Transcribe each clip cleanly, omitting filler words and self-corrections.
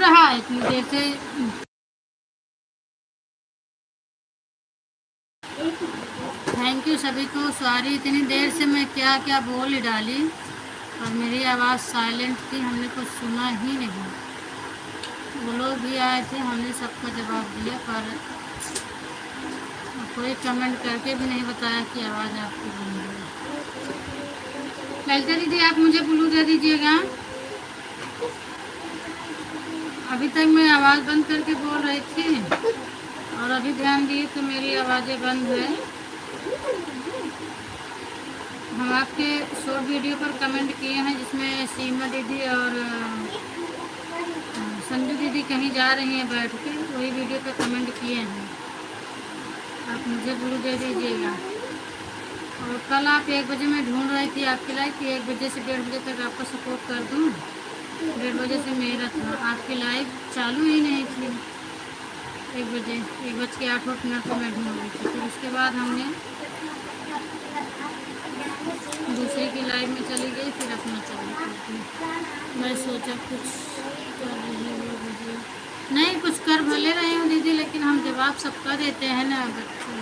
रहा है इतनी देर से। थैंक यू सभी को। सॉरी इतनी देर से मैं क्या क्या बोल ही डाली और मेरी आवाज़ साइलेंट थी, हमने कुछ सुना ही नहीं। वो लोग भी आए थे, हमने सबका जवाब दिया, पर कोई कमेंट करके भी नहीं बताया कि आवाज़ आपकी बंद है। ललिता दीदी आप मुझे ब्लू दे दीजिएगा। अभी तक मैं आवाज़ बंद करके बोल रही थी और अभी ध्यान दिए तो मेरी आवाज़ें बंद है। हम आपके शॉर्ट वीडियो पर कमेंट किए हैं जिसमें सीमा दीदी और संजू दीदी कहीं जा रही हैं बैठ के, वही वीडियो पर कमेंट किए हैं। आप मुझे ब्लू दे दीजिएगा। और कल आप 1 बजे मैं ढूंढ रही थी आपके लाइव कि 1 बजे से 1:30 बजे तक आपका सपोर्ट कर दूं। 1:30 बजे से मेरा था, आपकी लाइव चालू ही नहीं थी। 1:08 पर मैं ढूंढ रही थी। फिर उसके बाद हमने दूसरे की लाइव में चली गई, फिर अपना चालू कर दी। मैं सोचा कुछ कर रही हूँ दीदी, नहीं कुछ कर भले रही हूँ दीदी, लेकिन हम जवाब सबका देते हैं ना बच्चों।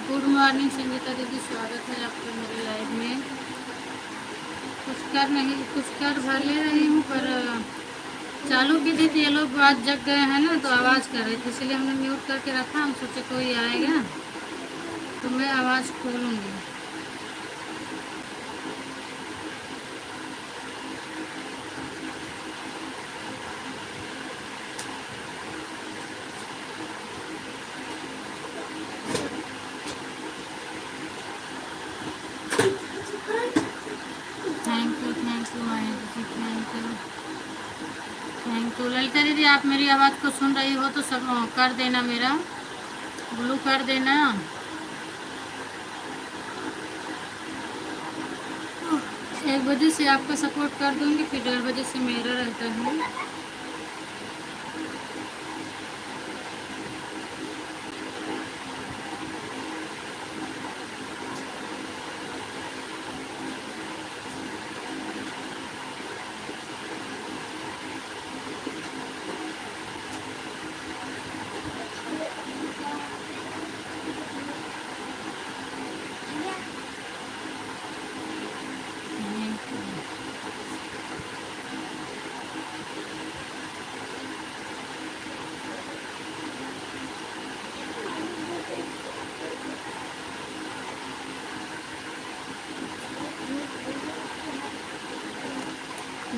गुड मॉर्निंग संगीता दीदी, स्वागत है आपका मेरे लाइव में। कुछ कर भले रही हूँ, पर चालू की थी तो ये लोग बात जग गए हैं ना, तो आवाज़ कर रहे थे, इसलिए हमने म्यूट करके रखा। हम सोचे कोई आएगा तो मैं आवाज़ खोलूँगी। थैंक यू ललिता दीदी, आप मेरी आवाज़ को सुन रही हो तो सब कर देना, मेरा ब्लू कर देना। 1 बजे से आपका सपोर्ट कर दूंगी, फिर 1:30 बजे से मेरा रहता है।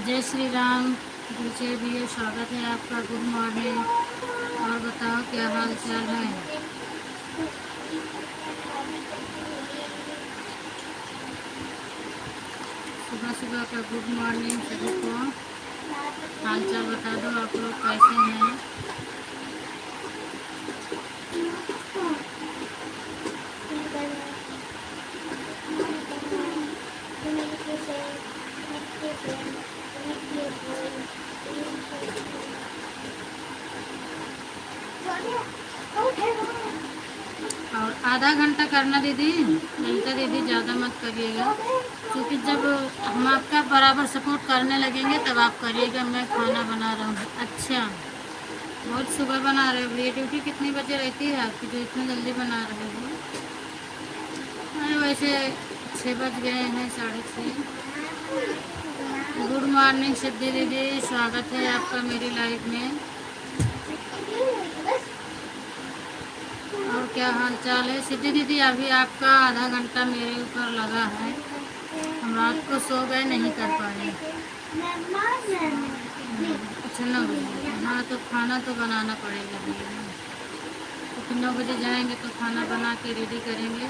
जय श्री राम विजय भी, स्वागत है आपका। Good morning. और बताओ क्या हाल चाल है। सुबह सुबह का गुड मॉर्निंग सभी को। हाल चाल बता दो, आप लोग कैसे हैं। और आधा घंटा करना दीदी, ललिता दीदी ज़्यादा मत करिएगा, क्योंकि जब हम आपका बराबर सपोर्ट करने लगेंगे तब आप करिएगा। मैं खाना बना रहा हूँ। अच्छा, बहुत सुबह बना रहे हो। ये ड्यूटी कितनी बजे रहती है आपकी जो इतनी जल्दी बना रहे हो। अरे वैसे 6 बज गए हैं, 6:30। गुड मॉर्निंग सिद्धि दीदी, स्वागत है आपका मेरी लाइफ में। और क्या हाल चाल है सिद्धि दीदी। अभी आपका आधा घंटा मेरे ऊपर लगा है, हम रात को सो गए, नहीं कर पाए। अच्छा 9 बजे, हाँ तो खाना तो बनाना पड़ेगा भैया, क्योंकि 9 बजे जाएंगे तो खाना बना के रेडी करेंगे।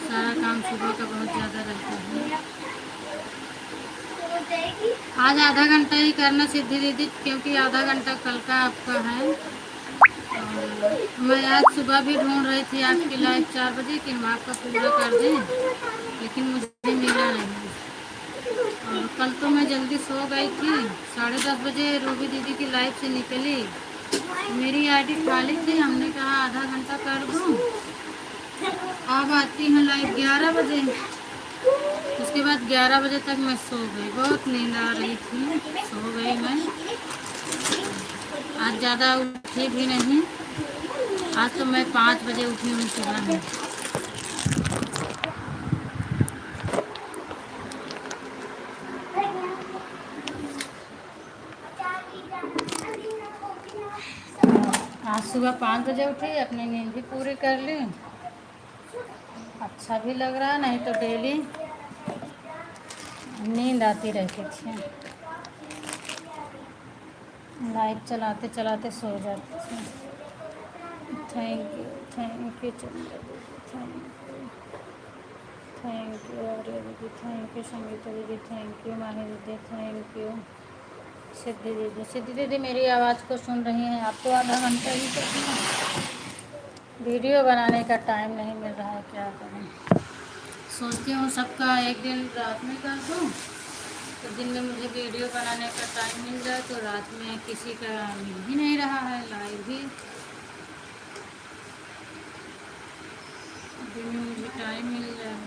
सारा काम सुबह का बहुत ज़्यादा रहता है। आज आधा घंटा ही करना सिद्धि दीदी, क्योंकि आधा घंटा कल का आपका है। मैं आज सुबह भी ढूंढ रही थी आपकी लाइव 4 बजे कि हम आपका पूरा कर दें, लेकिन मुझे मिला नहीं। और कल तो मैं जल्दी सो गई थी, 10:30 बजे रूबी दीदी की लाइव से निकली, मेरी आईडी खाली थी। हमने कहा आधा घंटा कर दूं, अब आती हैं लाइव 11 बजे। उसके बाद 11 बजे तक मैं सो गई, बहुत नींद आ रही थी, सो गई मैं। आज ज़्यादा उठी भी नहीं। आज तो मैं 5 बजे उठी हूँ सुबह में। आज सुबह 5 बजे उठी, अपनी नींद भी पूरी कर ली। अच्छा भी लग रहा, नहीं तो डेली नींद आती रहती थी। लाइट चलाते चलाते सो जाती थी। थैंक यू चंद्रा दीदी, थैंक यू आर्या दीदी, थैंक यू संगीता दीदी, थैंक यू माही दीदी, थैंक यू सिद्धि दीदी। सिद्धि दीदी मेरी आवाज़ को सुन रही हैं आप? तो आधा घंटा ही कर, वीडियो बनाने का टाइम नहीं मिल रहा है, क्या करें। सोचती हूँ सबका एक दिन रात में कर दूँ, तो दिन में मुझे वीडियो बनाने का टाइम मिल जाए, तो रात में किसी का मिल ही नहीं रहा है लाइव भी। दिन में मुझे टाइम मिल जाए।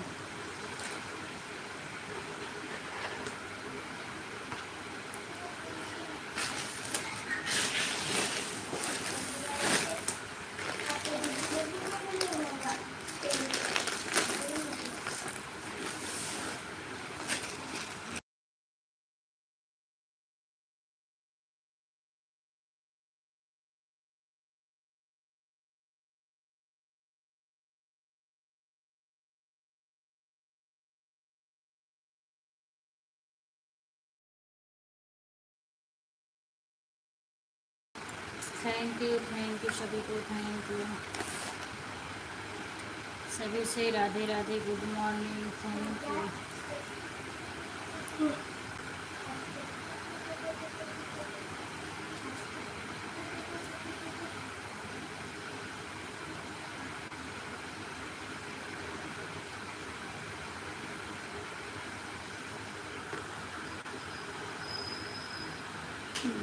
थैंक यू सभी को, थैंक यू सभी से। Radhe Radhe, good morning, thank you.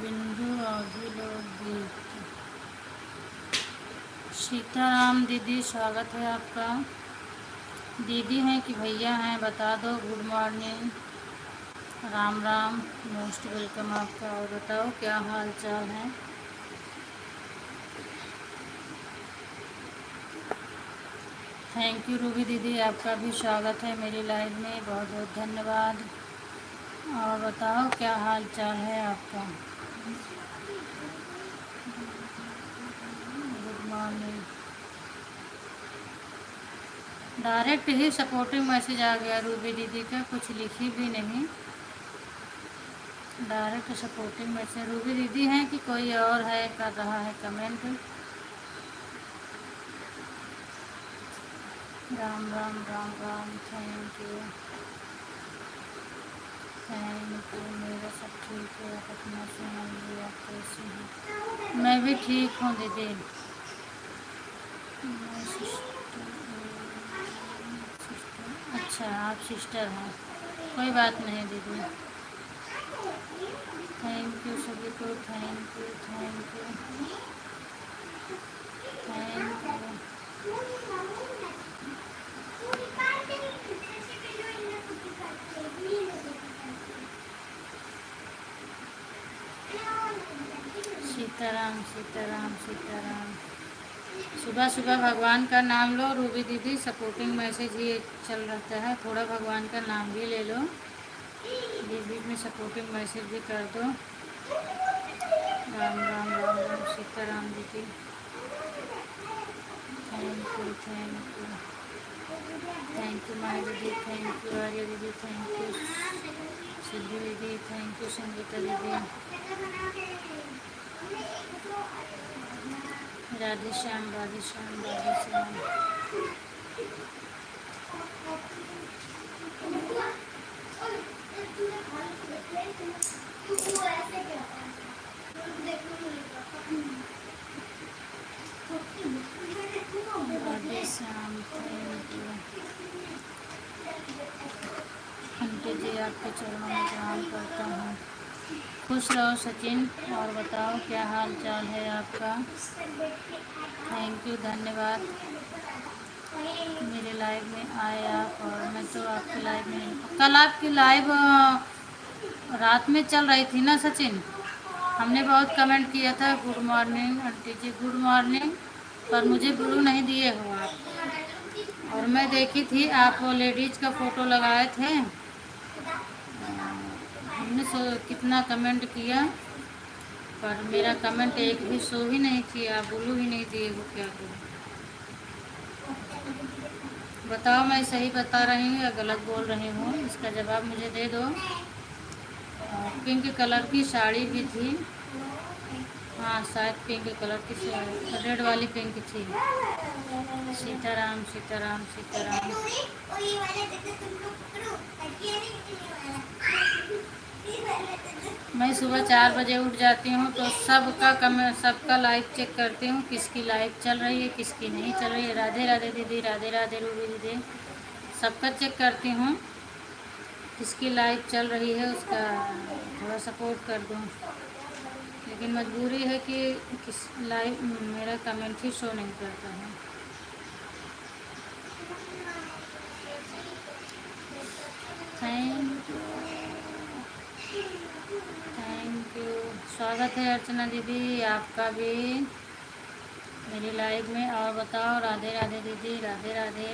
बिंदु आधी लोग देख। सीताराम दीदी स्वागत है आपका। दीदी हैं कि भैया हैं बता दो। Good morning, Ram Ram, most welcome आपका। और बताओ क्या हाल चाल है। थैंक यू रूबी दीदी, आपका भी स्वागत है मेरी लाइव में, बहुत बहुत धन्यवाद। और बताओ क्या हाल चाल है आपका। Good morning. डायरेक्ट ही सपोर्टिव मैसेज आ गया रूबी दीदी का, कुछ लिखी भी नहीं, डायरेक्ट सपोर्टिव मैसेज। रूबी दीदी हैं कि कोई और है कर रहा है comment. Ram Ram Ram Ram, thank you thank you. मेरा सब ठीक है, आप अपना सुनाइए, आप कैसे हैं। मैं भी ठीक हूँ दीदी। मैं अच्छा आप सिस्टर हैं, कोई बात नहीं दीदी। थैंक यू सभी को, thank you thank you thank you. Sitaram Sitaram Sitaram. सुबह सुबह भगवान का नाम लो रूबी दीदी, सपोर्टिंग मैसेज ये चल रहता है, थोड़ा भगवान का नाम भी ले लो, बीच बीच में सपोर्टिंग मैसेज भी कर दो। राम राम राम राम, सीताराम दीदी, थैंक यू थैंक यू माई दीदी, थैंक यू आर्या दीदी, थैंक यू सिद्धि दीदी, थैंक यू संगीता दीदी। Radhe Shyam Radhe Shyam Radhe Shyam. Radhe Shyam, thank you aunty ji, आपके चरणों में प्रणाम करता हूँ। खुश रहो सचिन। और बताओ क्या हाल चाल है आपका। थैंक यू धन्यवाद, मेरे लाइव में आए आप। और मैं तो आपकी लाइव में कल आपकी लाइव रात में चल रही थी ना सचिन, हमने बहुत कमेंट किया था गुड मॉर्निंग आंटी जी, गुड मॉर्निंग, पर मुझे ब्लू नहीं दिए हो आप। और मैं देखी थी आप वो लेडीज का फ़ोटो लगाए थे, हमने कितना कमेंट किया, पर मेरा कमेंट एक भी शो ही नहीं किया, ब्लू ही नहीं दिए हो, क्या करूँ बताओ। मैं सही बता रही हूँ या गलत बोल रही हूँ, इसका जवाब मुझे दे दो। पिंक कलर की साड़ी भी थी, हाँ शायद पिंक कलर की, रेड वाली पिंक थी। सीताराम सीताराम सीताराम। मैं सुबह 4 बजे उठ जाती हूँ तो सबका लाइव चेक करती हूँ, किसकी लाइव चल रही है किसकी नहीं चल रही है। राधे राधे दीदी, राधे राधे रूबी दीदी, सबका चेक करती हूँ, किसकी लाइव चल रही है उसका थोड़ा सपोर्ट कर दूँ। लेकिन मजबूरी है कि किस लाइव मेरा कमेंट ही शो नहीं करता है। Thank you, thank you. स्वागत है अर्चना दीदी आपका भी मेरी लाइव में। और बताओ, राधे राधे दीदी, राधे राधे।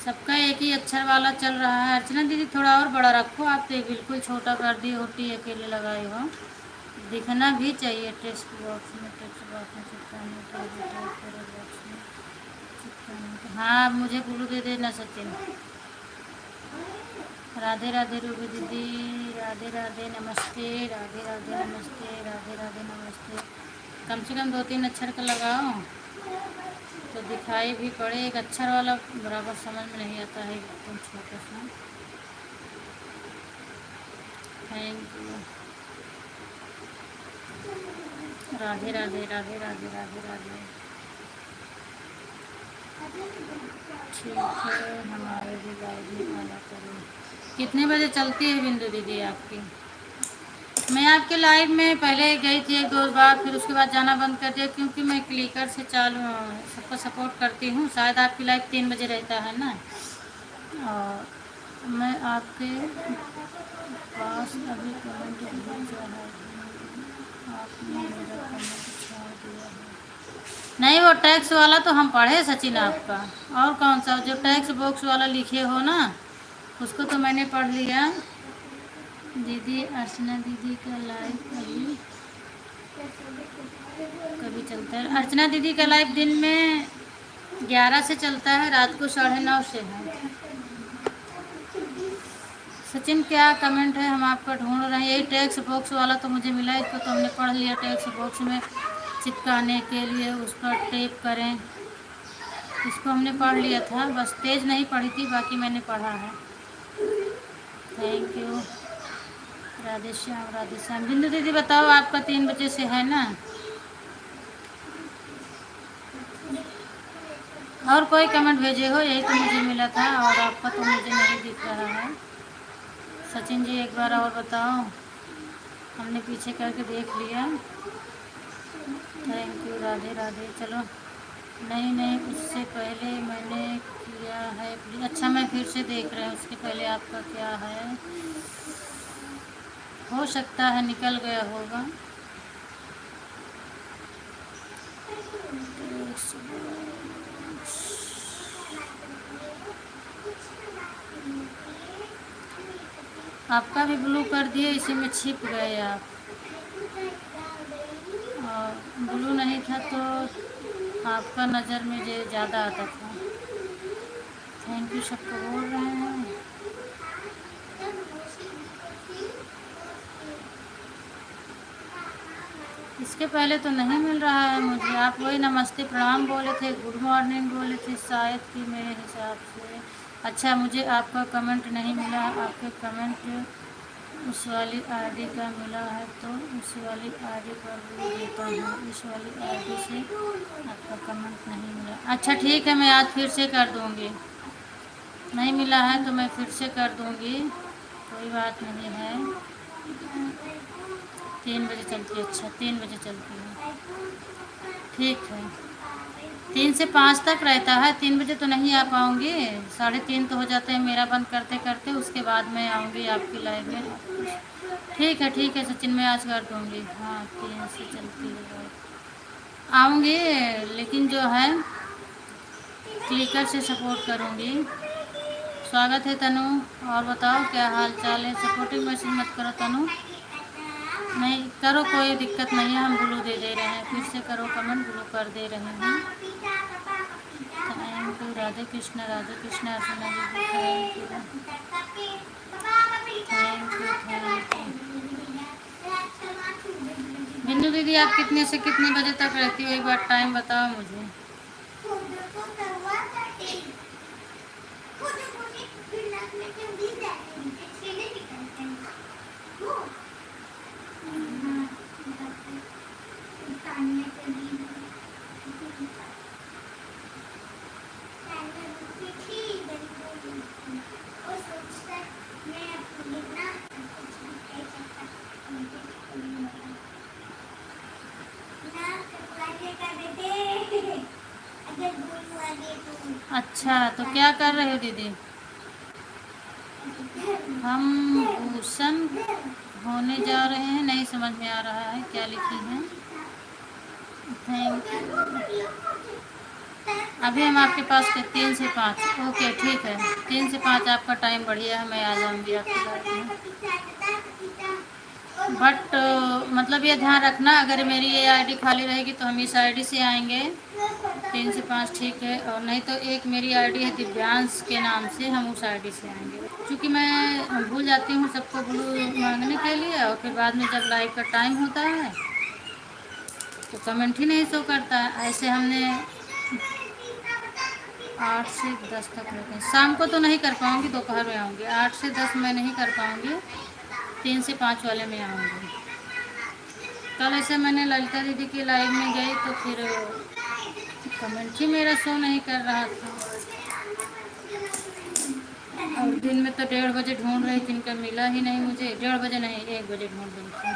सबका एक ही अक्षर वाला चल रहा है। अर्चना दीदी थोड़ा और बड़ा रखो, आप तो बिल्कुल छोटा कर दी, होटी अकेले लगाए हो। दिखना भी चाहिए टेक्स्ट बॉक्स में, टेक्स्ट बॉक्स में चिपकाने के लिए, पूरे बॉक्स में चिपकाने के। हाँ मुझे ब्लू दे देना सचिन। राधे राधे रूबी दीदी, राधे राधे नमस्ते, राधे राधे नमस्ते, राधे राधे नमस्ते। कम से कम 2-3 अक्षर का लगाओ तो दिखाई भी पड़े। एक अक्षर वाला बराबर समझ में नहीं आता है, एकदम छोटा सा। Thank you. राधे राधे राधे राधे राधे राधे। ठीक है, हमारे भी लाइव में आना करो। कितने बजे चलती है बिंदु दीदी आपकी? मैं आपके लाइव में पहले गई थी 1-2 बार, फिर उसके बाद जाना बंद कर दिया, क्योंकि मैं क्लिकर से चालू सबको सपोर्ट करती हूँ। शायद आपकी लाइव 3 बजे रहता है ना। और मैं आपके पास अभी कमेंट भेजा है, आपने मेरा कमेंट छोड़ दिया है। नहीं, वो टैक्स वाला तो हम पढ़े सचिन आपका। और कौन सा जो टैक्स बॉक्स वाला लिखे हो ना, उसको तो मैंने पढ़ लिया। दीदी अर्चना दीदी का लाइव अभी कभी चलता है? अर्चना दीदी का लाइव दिन में 11 से चलता है, रात को 9:30 से है। सचिन क्या कमेंट है, हम आपका ढूंढ रहे हैं। यही टैक्स बॉक्स वाला तो मुझे मिला, इसको तो हमने पढ़ लिया। टैक्स बॉक्स में चिपकाने के लिए उस पर टेप करें, इसको हमने पढ़ लिया था, बस तेज नहीं पढ़ी थी, बाकी मैंने पढ़ा है। Thank you. राधे श्याम, राधे श्याम। बिंदु दीदी बताओ, आपका 3 बजे से है ना? और कोई कमेंट भेजे हो? यही तो मुझे मिला था, और आपका तो मुझे नहीं दिख रहा है। सचिन जी एक बार और बताओ, हमने पीछे करके देख लिया। Thank you, Radhe Radhe. चलो, नहीं नहीं, उससे पहले मैंने किया है प्लीज। अच्छा, मैं फिर से देख रहा हूँ, उसके पहले आपका क्या है, हो सकता है निकल गया होगा। आपका भी ब्लू कर दिए, इसी में छिप गए आप। और ब्लू नहीं था तो आपका नज़र में जो ज़्यादा आता था। थैंक यू सबको बोल रहे हैं। इसके पहले तो नहीं मिल रहा है मुझे। आप वही नमस्ते प्रणाम बोले थे, गुड मॉर्निंग बोले थे शायद कि मेरे हिसाब से। अच्छा, मुझे आपका कमेंट नहीं मिला। आपके कमेंट उस वाली आईडी का मिला है तो उस वाली आईडी पर भी देता हूँ, इस वाली आईडी से आपका कमेंट नहीं मिला। अच्छा ठीक है, मैं आज फिर से कर दूँगी। नहीं मिला है तो मैं फिर से कर दूँगी, कोई बात नहीं है। 3 बजे चलती है? अच्छा, 3 बजे चलती है, ठीक है। 3 से 5 तक रहता है, 3 बजे तो नहीं आ पाऊँगी, 3:30 तो हो जाते हैं मेरा बंद करते करते। उसके बाद मैं आऊँगी आपकी लाइव में। ठीक है सचिन, मैं आज कर दूँगी। हाँ, 3 से चलती है बात। आऊँगी, लेकिन जो है क्लिकर से सपोर्ट करूँगी। स्वागत है तनु। और बताओ क्या हाल चाल है? सपोर्टिव मैसेज मत करो तनु। नहीं करो, कोई दिक्कत नहीं है, हम ब्लू दे दे रहे हैं। फिर से करो कमेंट, ब्लू कर दे रहे हैं। Thank you Radhe Krishna, Archana ji thank you, thank you. Bindu दीदी, आप कितने से कितने बजे तक रहती हो? एक बार टाइम बताओ मुझे। अच्छा, तो क्या कर रहे हो दीदी? हम भूषण होने जा रहे हैं। नहीं समझ में आ रहा है क्या लिखी है। Thank you. अभी हम आपके पास के 3 से 5। ओके ठीक है, 3 से 5 आपका टाइम बढ़िया है, मैं आ जाऊंगी आपके लाइफ में। बट मतलब ये ध्यान रखना, अगर मेरी ये आईडी खाली रहेगी तो हम इस आईडी से आएंगे 3 से 5, ठीक है? और नहीं तो एक मेरी आईडी है दिव्यांश के नाम से, हम उस आईडी से आएंगे। क्योंकि मैं भूल जाती हूँ सबको ब्लू मांगने के लिए, और फिर बाद में जब लाइव का टाइम होता है तो कमेंट ही नहीं शो करता है। ऐसे हमने 8 से 10 तक रहते हैं। शाम को तो नहीं कर पाऊँगी, दोपहर में आऊँगी। 8 से 10 मैं नहीं कर पाऊँगी, 3 से 5 वाले में आऊँगी। कल ऐसे मैंने ललिता दीदी की लाइव में गई तो फिर कमेंट ही मेरा शो नहीं कर रहा था। और दिन में तो 1:30 बजे ढूंढ रही थी, इनका मिला ही नहीं मुझे। 1:30 बजे नहीं, 1 बजे ढूंढ रही थी।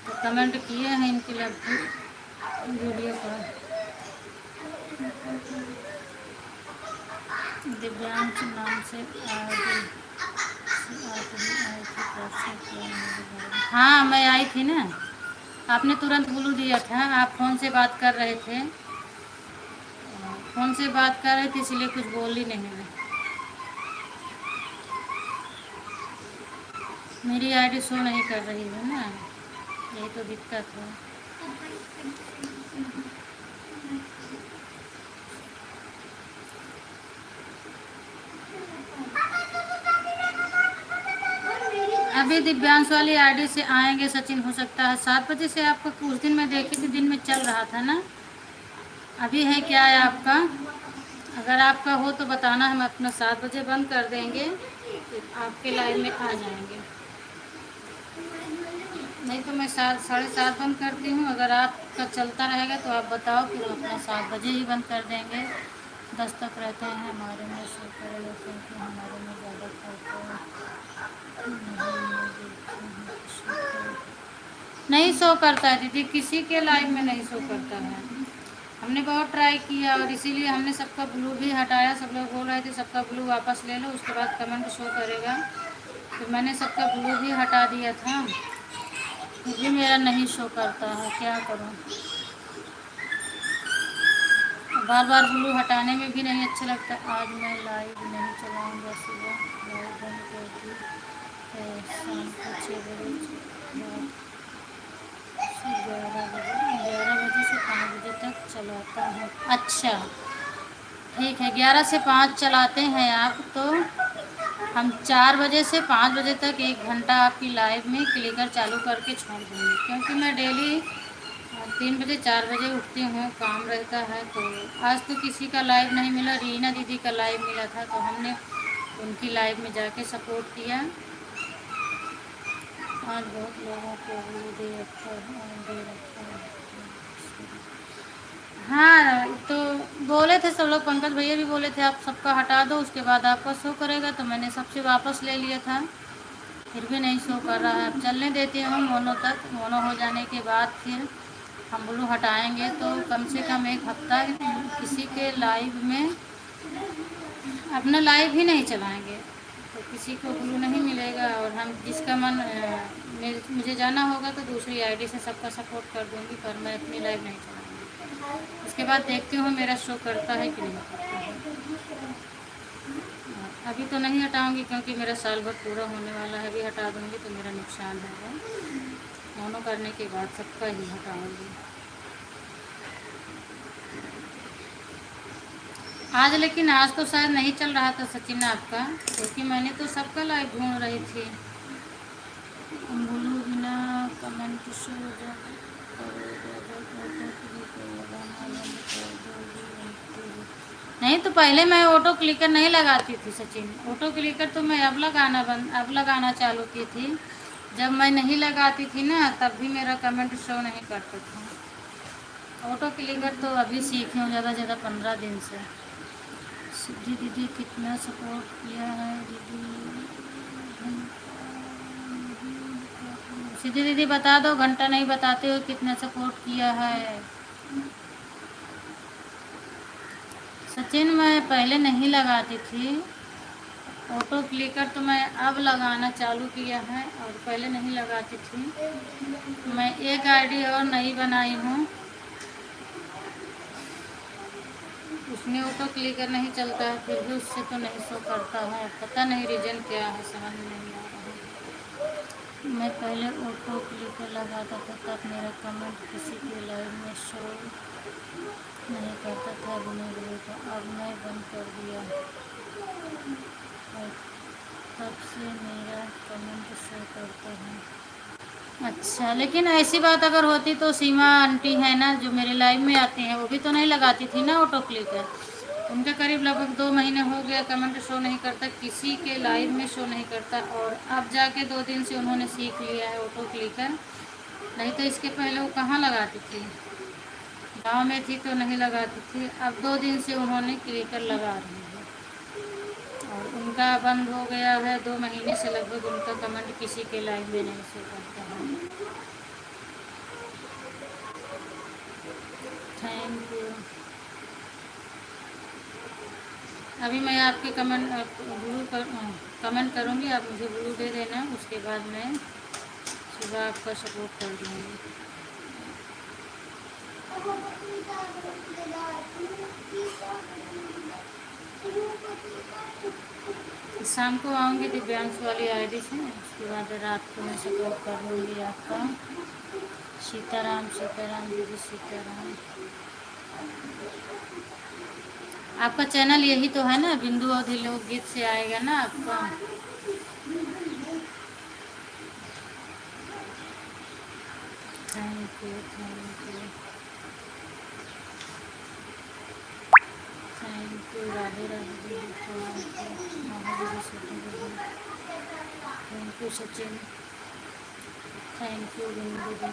तो कमेंट किए हैं इनकी लगभग वीडियो पर। दिव्यांश नाम से आईडी हाँ, मैं आई थी ना, आपने तुरंत ब्लू दिया था। आप फ़ोन से बात कर रहे थे, फ़ोन से बात कर रहे थे, इसलिए कुछ बोल ही नहीं मैं। मेरी आईडी शो नहीं कर रही है ना, यही तो दिक्कत है। अभी दिव्यांश वाली आईडी से आएंगे सचिन, हो सकता है 7 बजे से। आपका उस दिन मैं देखी थी, दिन में चल रहा था ना। अभी है क्या है आपका? अगर आपका हो तो बताना, हम अपना 7 बजे बंद कर देंगे, आपके लाइव में आ जाएंगे। नहीं तो मैं 7, 7:30 बंद करती हूँ। अगर आपका चलता रहेगा तो आप बताओ, फिर अपना 7 बजे ही बंद कर देंगे। 10 तक रहते हैं हमारे में, शो करेगा क्योंकि हमारे में ज़्यादा नहीं शो करता है दीदी, किसी के लाइव में नहीं शो करता है। हमने बहुत ट्राई किया और इसीलिए हमने सबका ब्लू भी हटाया। सब लोग बोल रहे थे सबका ब्लू वापस ले लो, उसके बाद कमेंट शो करेगा। तो मैंने सबका ब्लू भी हटा दिया था, वो भी मेरा नहीं शो करता है, क्या करूं? बार बार ब्लू हटाने में भी नहीं अच्छा लगता। आज मैं लाइव नहीं चलाऊंगा, सुबह लाइव बंद कर दी है, शाम को 6 बजे बाद 11 बजे से 5 बजे तक चलाता हूँ। अच्छा ठीक है, 11 से 5 चलाते हैं आप, तो हम 4 बजे से 5 बजे तक 1 घंटा आपकी लाइव में क्लिकर चालू करके छोड़ दूँगी। क्योंकि मैं डेली 3 बजे 4 बजे उठती हूँ, काम रहता है। तो आज तो किसी का लाइव नहीं मिला, रीना दीदी का लाइव मिला था, तो हमने उनकी लाइव में जाके सपोर्ट किया। आज बहुत लोगों को दे रखा है। हाँ, तो बोले थे सब लोग, पंकज भैया भी बोले थे आप सबका हटा दो, उसके बाद आपका शो करेगा। तो मैंने सबसे वापस ले लिया था, फिर भी नहीं शो कर रहा है। अब चलने देते हैं मोनो तक, मोनो हो जाने के बाद फिर हम ब्लू हटाएंगे। तो कम से कम 1 हफ्ता किसी के लाइव में अपना लाइव ही नहीं चलाएंगे। तो किसी को ग्लू नहीं मिलेगा, और हम जिसका मन मुझे जाना होगा तो दूसरी आईडी से सबका सपोर्ट कर दूंगी, पर मैं अपनी लाइव नहीं चलाऊँगी। उसके बाद देखती हूँ मेरा शो करता है कि नहीं करता है। अभी तो नहीं हटाऊंगी क्योंकि मेरा साल भर पूरा होने वाला है। अभी हटा दूंगी तो मेरा नुकसान होगा। दोनों करने के बाद सबका ही हटाऊंगी। आज लेकिन आज तो शायद नहीं चल रहा था सचिन आपका, क्योंकि मैंने तो सबका लाइव ढूंढ रही थी। बोलू बिना कमेंट शो नहीं, तो पहले मैं ऑटो क्लिकर नहीं लगाती थी सचिन। ऑटो क्लिकर तो मैं अब लगाना चालू की थी। जब मैं नहीं लगाती थी ना, तब भी मेरा कमेंट शो नहीं करता था। ऑटो क्लिकर तो अभी सीखी हूँ, ज़्यादा से ज़्यादा 15 दिन से। सिद्धि दीदी कितना सपोर्ट किया है दीदी? सिद्धि दीदी बता दो, घंटा नहीं बताते हो कितना सपोर्ट किया है। सचिन मैं पहले नहीं लगाती थी ऑटो क्लिकर, तो मैं अब लगाना चालू किया है, और पहले नहीं लगाती थी। मैं एक आईडी और नई बनाई हूँ, उसमें ऑटो क्लिकर नहीं चलता है, फिर भी उससे तो नहीं शो करता है। पता नहीं रीज़न क्या है, समझ में नहीं आ रहा है। मैं पहले ऑटो क्लिकर लगाता था, तब मेरा कमेंट किसी के लाइव में शो नहीं करता था, अब मैं बंद कर दिया, और तब से मेरा कमेंट शो करता है। अच्छा, लेकिन ऐसी बात अगर होती तो सीमा आंटी है ना जो मेरे लाइव में आती हैं, वो भी तो नहीं लगाती थी ना ऑटो क्लिकर। उनका करीब लगभग 2 महीने हो गया कमेंट शो नहीं करता, किसी के लाइव में शो नहीं करता, और अब जाके 2 दिन से उन्होंने सीख लिया है ऑटो क्लिकर। नहीं तो इसके पहले वो कहाँ लगाती थी, गाँव में थी तो नहीं लगाती थी। अब 2 दिन से उन्होंने क्लिकर लगा रही है, और उनका बंद हो गया है 2 महीने से लगभग। उनका कमेंट किसी के लाइव में नहीं शो करता है। Thank you. अभी मैं आपके कमेंट करूँगी, आप मुझे ब्लू दे देना, उसके बाद मैं सुबह आपका सपोर्ट कर दूँगी। शाम को आऊँगी दिव्यांश वाली आईडी से, उसके बाद रात को मैं सपोर्ट कर दूँगी आपका। सीताराम सीताराम दीदी सीताराम। आपका चैनल यही तो है ना, बिंदु अवधि लोकगीत से आएगा ना आपका। Thank you thank you Radhe Radhe दीदी, thank you Sachin, thank you Bindu दीदी,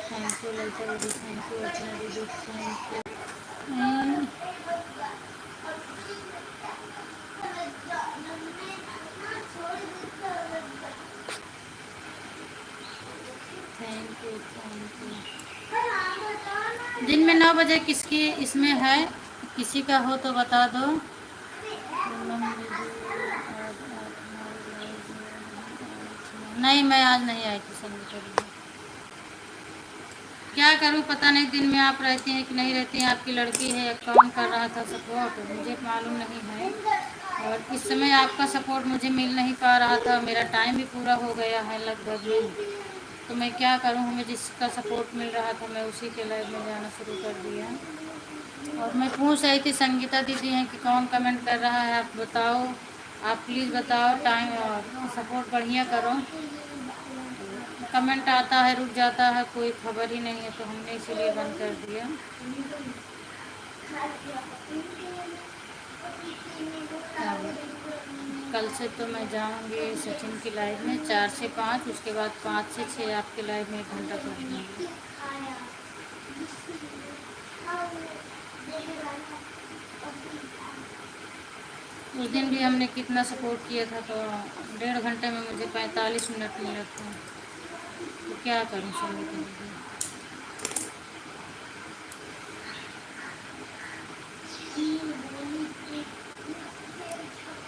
थैंक यू ललिता दीदी, थैंक यू अर्चना दीदी, थैंक यू। थैंक यू दिन में 9 बजे किसकी इसमें है, किसी का हो तो बता दो। नहीं, मैं आज नहीं आई थी संगीता दीदी। क्या करूं पता नहीं, दिन में आप रहती हैं कि नहीं रहती हैं। आपकी लड़की है, कौन कर रहा था सपोर्ट मुझे मालूम नहीं है, और इस समय आपका सपोर्ट मुझे मिल नहीं पा रहा था। मेरा टाइम भी पूरा हो गया है लगभग में, तो मैं क्या करूं, हमें जिसका सपोर्ट मिल रहा था मैं उसी के लाइव में जाना शुरू कर दिया। और मैं पूछ रही थी संगीता दीदी हैं कि कौन कमेंट कर रहा है, आप बताओ, आप प्लीज़ बताओ। टाइम और सपोर्ट बढ़िया करो। कमेंट आता है रुक जाता है, कोई खबर ही नहीं है, तो हमने इसीलिए बंद कर दिया। कल से तो मैं जाऊंगी सचिन की लाइव में 4 से 5, उसके बाद 5 से 6 आपके लाइव में 1 घंटा कर दूँगी। उस दिन भी हमने कितना सपोर्ट किया था, तो 1.5 घंटे में मुझे 45 मिनट मिले थे, तो क्या करूँ संगीता दीदी।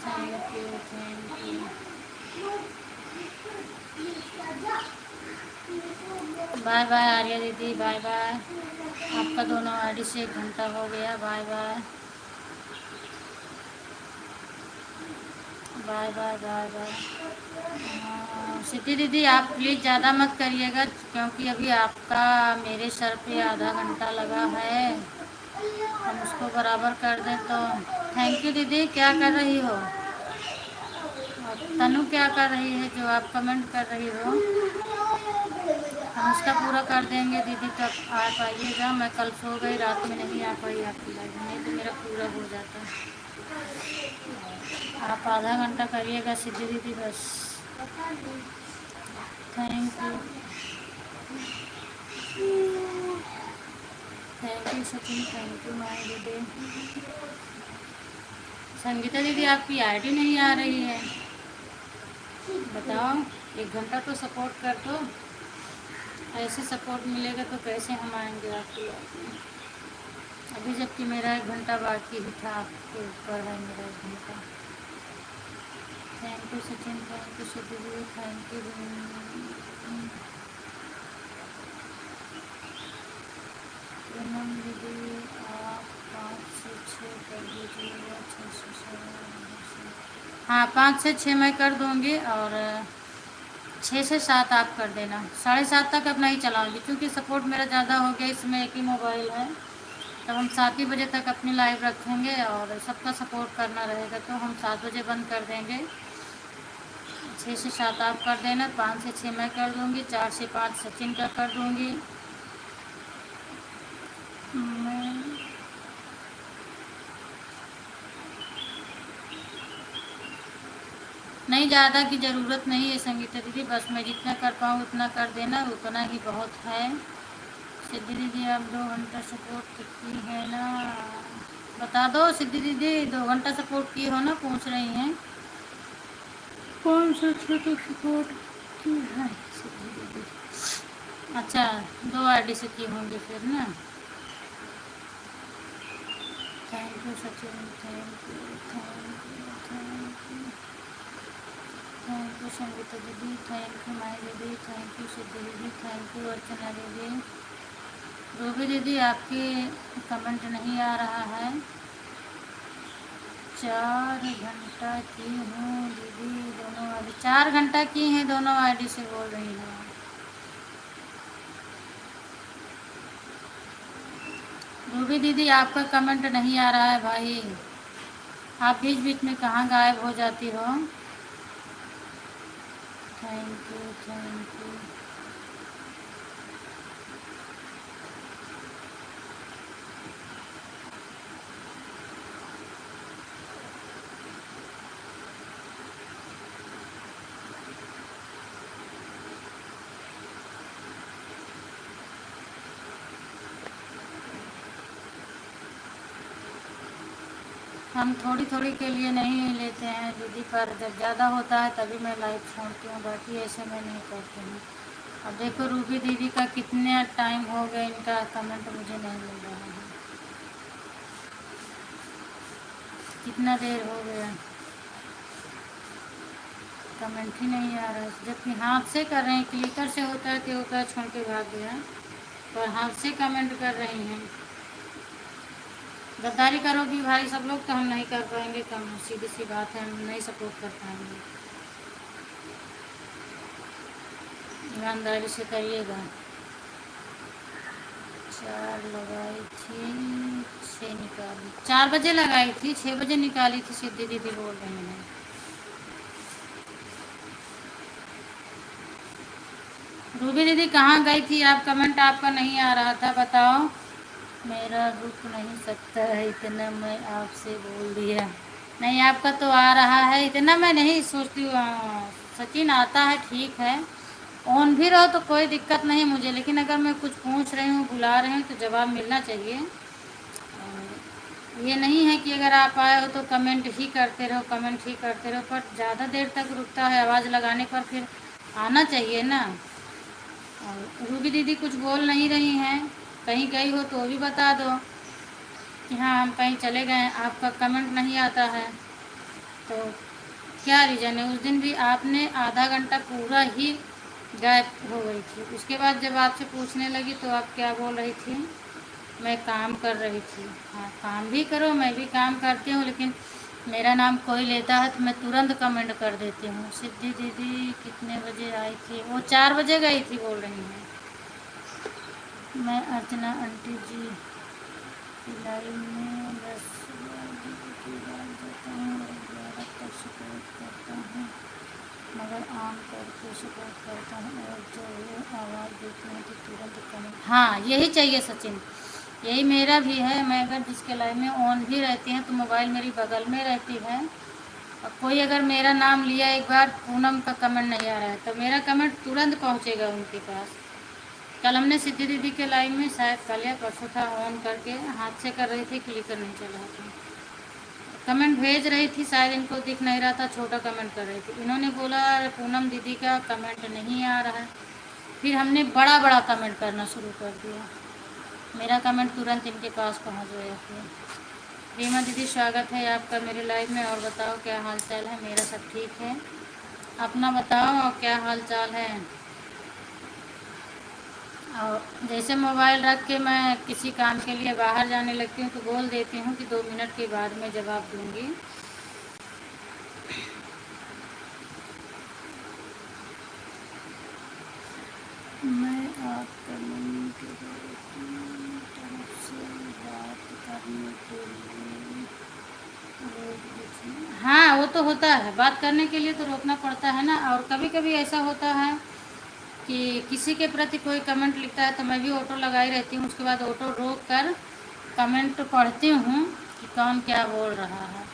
Thank you bye bye Arya दीदी, बाय बाय। आपका दोनों आईडी से 1 घंटा हो गया। Bye bye bye bye bye bye. Siddhi दीदी आप प्लीज़ ज़्यादा मत करिएगा, क्योंकि अभी आपका मेरे सर पे आधा घंटा लगा है। हम उसको बराबर कर दें तो। थैंक यू दीदी। क्या कर रही हो? और तनु क्या कर रही है जो आप कमेंट कर रही हो? हम उसका पूरा कर देंगे दीदी, तब आ पाइएगा। मैं कल सो गई, रात में नहीं आ पाई आपकी लाइफ, नहीं तो मेरा पूरा हो जाता। आप आधा घंटा करिएगा सिद्धि दीदी बस। Thank you, thank you Sachin, thank you my दीदी। संगीता दीदी आपकी आईडी नहीं आ रही है, बताओ। 1 घंटा तो सपोर्ट कर दो। ऐसे सपोर्ट मिलेगा तो कैसे हम आएंगे आपकी लाइफ में। अभी जबकि मेरा 1 घंटा बाकी ही था, आपके ऊपर है मेरा 1 घंटा। Thank you Sachin, thank you Siddhi दीदी, थैंक यू। पूनम दीदी आप 5 से 6 कर दीजिएगा। 6 से 7। हाँ 5 से 6 मैं कर दूँगी, और 6 से 7 आप कर देना। 7:30 तक अब नहीं चलाऊँगी, क्योंकि सपोर्ट मेरा ज़्यादा हो गया। इसमें एक ही मोबाइल है, तब हम 7 ही बजे तक अपनी लाइव रखेंगे, और सबका सपोर्ट करना रहेगा, तो हम 7 बजे बंद कर देंगे। 6 से 7 आप कर देना, 5 से 6 मैं कर दूँगी, 4 से 5 सचिन का कर दूँगी। नहीं, ज़्यादा की ज़रूरत नहीं है संगीता दीदी, बस मैं जितना कर पाऊँ उतना कर देना, उतना ही बहुत है। सिद्धि दीदी आप 2 घंटा सपोर्ट की है ना, बता दो। सिद्धि दीदी 2 घंटा सपोर्ट की हो ना, पूछ रही हैं। कौन सा सपोर्ट की है सिद्धि दीदी? अच्छा, 2 आईडी से की होंगी फिर ना। Thank you Sachin, thank you, thank you, thank you, thank you Sangeeta दीदी, थैंक यू माई दीदी, थैंक यू सिद्धि दीदी, थैंक यू अर्चना दीदी। रूबी दीदी आपकी कमेंट नहीं आ रहा है। 4 घंटा की हूँ दीदी दोनों आईडी। 4 घंटा की हैं दोनों आईडी से बोल रही हूँ। रूबी दीदी आपका कमेंट नहीं आ रहा है भाई, आप बीच बीच में कहाँ गायब हो जाती हो। Thank you, thank you. हम थोड़ी थोड़ी के लिए नहीं लेते हैं दीदी, पर जब ज़्यादा होता है तभी मैं लाइव छोड़ती हूँ, बाकी ऐसे मैं नहीं करती हूँ। अब देखो रूबी दीदी का कितने टाइम हो गया, इनका कमेंट मुझे नहीं मिल रहा है। कितना देर हो गया, कमेंट ही नहीं आ रहा है। जबकि हाथ से कर रहे हैं, क्लिकर से होता है कि होता है छोड़ के भाग गया, पर हाथ से कमेंट कर रही हैं। गद्दारी करोगी भाई सब लोग तो हम नहीं कर पाएंगे कम, सीधी सी बात है, हम नहीं सपोर्ट कर पाएंगे। ईमानदारी से करिएगा। 4 लगाई थी, 6 निकाली। 4 बजे लगाई थी, 6 बजे निकाली थी, सिद्धि दीदी बोल रही हैं। रूबी दीदी कहाँ गई थी आप? कमेंट आपका नहीं आ रहा था, बताओ। मेरा रुक नहीं सकता है इतना, मैं आपसे बोल दिया। नहीं आपका तो आ रहा है, इतना मैं नहीं सोचती हूँ। सचिन आता है ठीक है, ऑन भी रहो तो कोई दिक्कत नहीं मुझे, लेकिन अगर मैं कुछ पूछ रही हूँ, बुला रही हूँ, तो जवाब मिलना चाहिए। ये नहीं है कि अगर आप आए हो तो कमेंट ही करते रहो, कमेंट ही करते रहो, पर ज़्यादा देर तक रुकता है आवाज़ लगाने पर, फिर आना चाहिए ना। और रूबी दीदी कुछ बोल नहीं रही हैं, कहीं गई हो तो भी बता दो कि हाँ हम कहीं चले गए हैं, आपका कमेंट नहीं आता है तो क्या रीज़न है। उस दिन भी आपने आधा घंटा पूरा ही गायब हो गई थी। उसके बाद जब आपसे पूछने लगी तो आप क्या बोल रही थी? मैं काम कर रही थी। हाँ, काम भी करो, मैं भी काम करती हूँ, लेकिन मेरा नाम कोई लेता है तो मैं तुरंत कमेंट कर देती हूँ। सिद्धि दीदी कितने बजे आई थी? वो 4 बजे गई थी बोल रही हैं। मैं अर्चना आंटी जी की लाइव में 10 की डाल देता हूँ और 11 तक सपोर्ट करता हूँ, मगर ऑन करके सपोर्ट करता हूँ और जो वो आवाज़ देते हैं तो तुरंत कमेंट। हाँ, यही चाहिए सचिन, यही मेरा भी है। मैं अगर जिसके लाइव में ऑन भी रहती हैं तो मोबाइल मेरी बगल में रहती है, और कोई अगर मेरा नाम लिया, एक बार पूनम का कमेंट नहीं आ रहा है तो मेरा कमेंट तुरंत पहुंचेगा उनके पास। कल हमने सिद्धि दीदी के लाइव में शायद कल या परसों था, ऑन करके हाथ से कर रही थी, क्लिकर नहीं चल रहा था, कमेंट भेज रही थी, शायद इनको दिख नहीं रहा था, छोटा कमेंट कर रही थी। इन्होंने बोला पूनम दीदी का कमेंट नहीं आ रहा है, फिर हमने बड़ा बड़ा कमेंट करना शुरू कर दिया, मेरा कमेंट तुरंत इनके पास पहुंच गया फिर। रीमा दीदी स्वागत है आपका मेरे लाइव में, और बताओ क्या हाल चाल है? मेरा सब ठीक है, अपना बताओ और क्या हाल चाल है। और जैसे मोबाइल रख के मैं किसी काम के लिए बाहर जाने लगती हूँ तो बोल देती हूँ कि 2 मिनट के बाद मैं जवाब दूँगी। मैं आपका मन की तरफ से बात करने के लिए हाँ, वो तो होता है, बात करने के लिए तो रोकना पड़ता है ना। और कभी कभी ऐसा होता है कि किसी के प्रति कोई कमेंट लिखता है तो मैं भी ऑटो लगाई रहती हूँ, उसके बाद ऑटो रोक कर कमेंट पढ़ती हूँ कि कौन क्या बोल रहा है।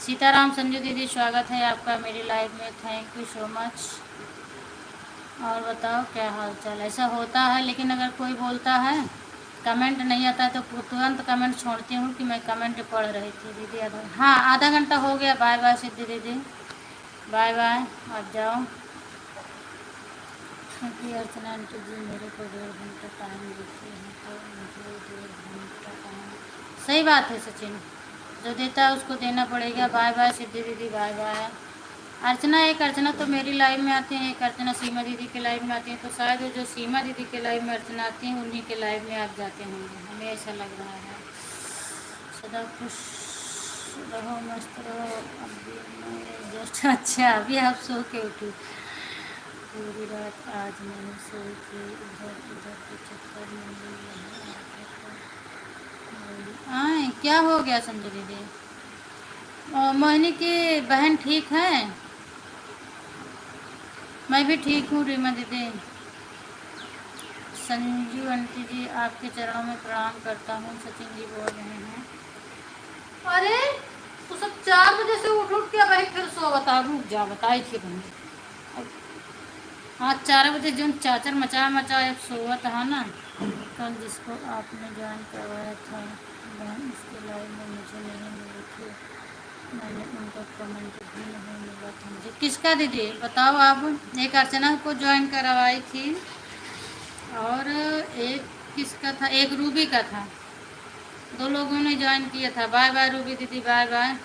सीताराम संजू दीदी स्वागत है आपका मेरी लाइव में, थैंक यू सो मच। और बताओ क्या हाल चाल? ऐसा होता है, लेकिन अगर कोई बोलता है कमेंट नहीं आता है तो तुरंत कमेंट छोड़ती हूँ कि मैं कमेंट पढ़ रही थी दीदी। हाँ, आधा घंटा हो गया। बाय बाय सिद्धि दीदी, बाय बाय, आप जाओ। क्योंकि अर्चना आंटी जी मेरे को 1.5 घंटा टाइम देती हैं तो मुझे 1.5 घंटा टाइम। सही बात है सचिन, जो देता है उसको देना पड़ेगा। बाय बाय सिद्धि दीदी, बाय बाय। अर्चना, एक अर्चना तो मेरी लाइव में आती हैं, एक अर्चना सीमा दीदी के लाइव में आती हैं, तो शायद वो जो सीमा दीदी के लाइव में अर्चना आती हैं उन्हीं के लाइव में आप जाते होंगे, हमें ऐसा लग रहा है। सदा खुश रहो, मस्त रहो। अभी मैं जस्ट अच्छा, अभी आप सो के उठी? पूरी रात आज मैंने सोई थी, इधर उधर के चक्कर में आए। क्या हो गया संजय दीदी? मोहिनी की बहन ठीक है? मैं भी ठीक हूँ रीमा दीदी। संजू आंटी जी आपके चरणों में प्रणाम करता हूँ, सचिन जी बोल रहे हैं। अरे तो सब 4 बजे से उठ उठ के भाई फिर सो, बता रुक जा, बताई थी तुमने। हाँ, 4 बजे जो चाचर मचा मचा एक सोवत है ना, कल जिसको आपने ज्वाइन करवाया था बहन, उसके लाइव में मुझे नहीं मिली थी, मैंने उनका कमेंट भी नहीं मिला था मुझे। किसका दीदी बताओ आप? एक अर्चना को ज्वाइन करवाई थी और एक किसका था, एक रूबी का था, 2 लोगों ने ज्वाइन किया था। बाय बाय रूबी दीदी, बाय बाय।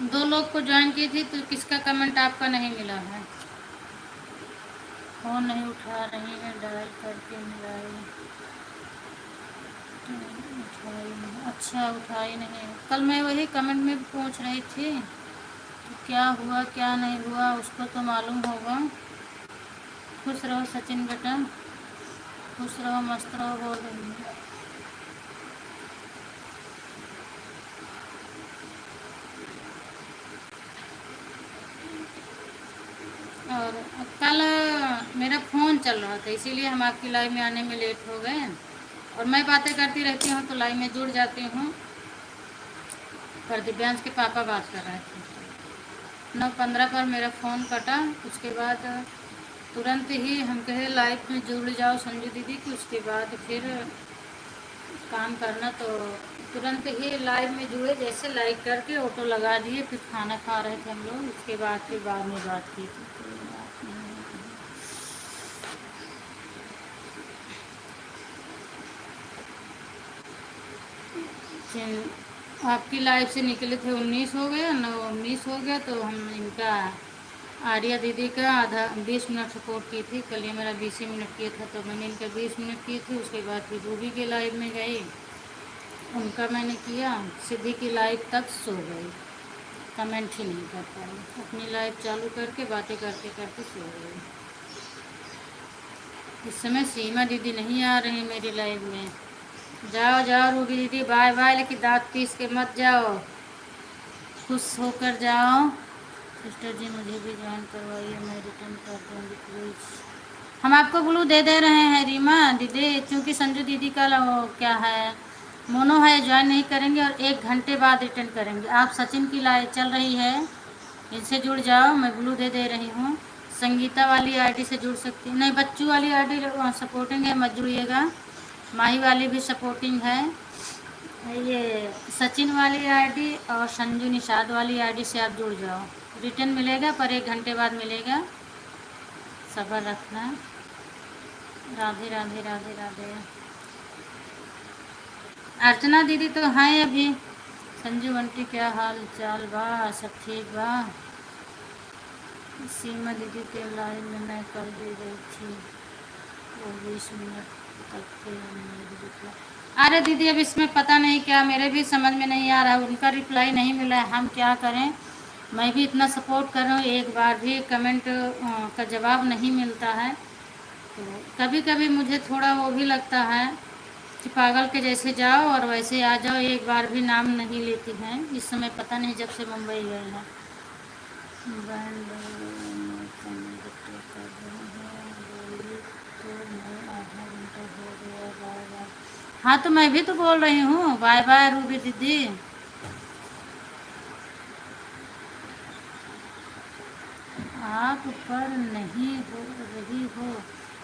2 लोग को ज्वाइन की थी तो किसका कमेंट आपका नहीं मिला है? फ़ोन नहीं उठा रही है, डायल करके मिलाई तो उठाई नहीं। अच्छा, उठाई नहीं। कल मैं वही कमेंट में पूछ रही थी तो क्या हुआ क्या नहीं हुआ उसको तो मालूम होगा। खुश रहो सचिन बेटा, खुश रहो मस्त रहो बोल रही हूँ। और कल मेरा फ़ोन चल रहा था इसीलिए हम आपकी लाइव में आने में लेट हो गए, और मैं बातें करती रहती हूँ तो लाइव में जुड़ जाती हूँ। पर दिव्यांश के पापा बात कर रहे थे। 9:15 पर मेरा फ़ोन कटा, उसके बाद तुरंत ही हम कहे लाइव में जुड़ जाओ संजू दीदी की, उसके बाद फिर काम करना, तो तुरंत ही लाइव में जुड़े, जैसे लाइक करके ऑटो लगा दिए, फिर खाना खा रहे थे हम लोग, उसके बाद फिर बाद में बात की थी। फिर आपकी लाइफ से निकले थे 19 हो गया, 9 19 हो गया, तो हम इनका आर्या दीदी का आधा 20 मिनट सपोर्ट की थी, कल ये मेरा 20 ही मिनट किया था, तो मैंने इनका 20 मिनट की थी। उसके बाद फिर रूबी के लाइव में गई, उनका मैंने किया। सिद्धि की लाइव तक सो गई, कमेंट ही नहीं कर पाई, अपनी लाइव चालू करके बातें करते करते सो गई। इस समय सीमा दीदी नहीं आ रही मेरी लाइव में। जाओ जाओ रूबी दीदी, बाय बाय, लेकिन दांत पीस के मत जाओ, खुश होकर जाओ। सिस्टर जी मुझे भी ज्वाइन करवाइए, मैं रिटर्न कर दूँगी प्लीज़। हम आपको ब्लू दे दे रहे हैं रीमा दीदी, क्योंकि संजू दीदी का क्या है, मोनो है, ज्वाइन नहीं करेंगे और 1 घंटे बाद रिटर्न करेंगे। आप सचिन की लाइव चल रही है, इनसे जुड़ जाओ, मैं ब्लू दे दे रही हूँ। संगीता वाली आईडी से जुड़ सकती, नहीं बच्चू वाली आईडी सपोर्टिंग है, मत जुड़िएगा। माही वाली भी सपोर्टिंग है। ये सचिन वाली आईडी और संजू निषाद वाली आईडी से आप जुड़ जाओ, रिटर्न मिलेगा पर 1 घंटे बाद मिलेगा, सब्र रखना। राधे राधे राधे राधे। अर्चना दीदी तो हैं अभी। संजू आंटी क्या हाल चाल बा, सब ठीक बा। सीमा दीदी के लाइव में मैं कल दे गई थी, वो 20 मिनट तक के मेरी रिप्लाई। अरे दीदी अब इसमें पता नहीं क्या, मेरे भी समझ में नहीं आ रहा है, उनका रिप्लाई नहीं मिला है, हम क्या करें। मैं भी इतना सपोर्ट कर रहा हूँ, एक बार भी कमेंट का जवाब नहीं मिलता है। तो कभी कभी मुझे थोड़ा वो भी लगता है कि पागल के जैसे जाओ और वैसे आ जाओ, एक बार भी नाम नहीं लेती हैं। इस समय पता नहीं जब से मुंबई गए हैं। बैंड कमेंट कर रहे हैं, बोली तो मैं आधा घंटा हो गया, बाय बाय। हाँ तो मैं भी तो बोल रही हूँ बाय बाय रूबी दीदी। आप पढ़ नहीं हो रही हो,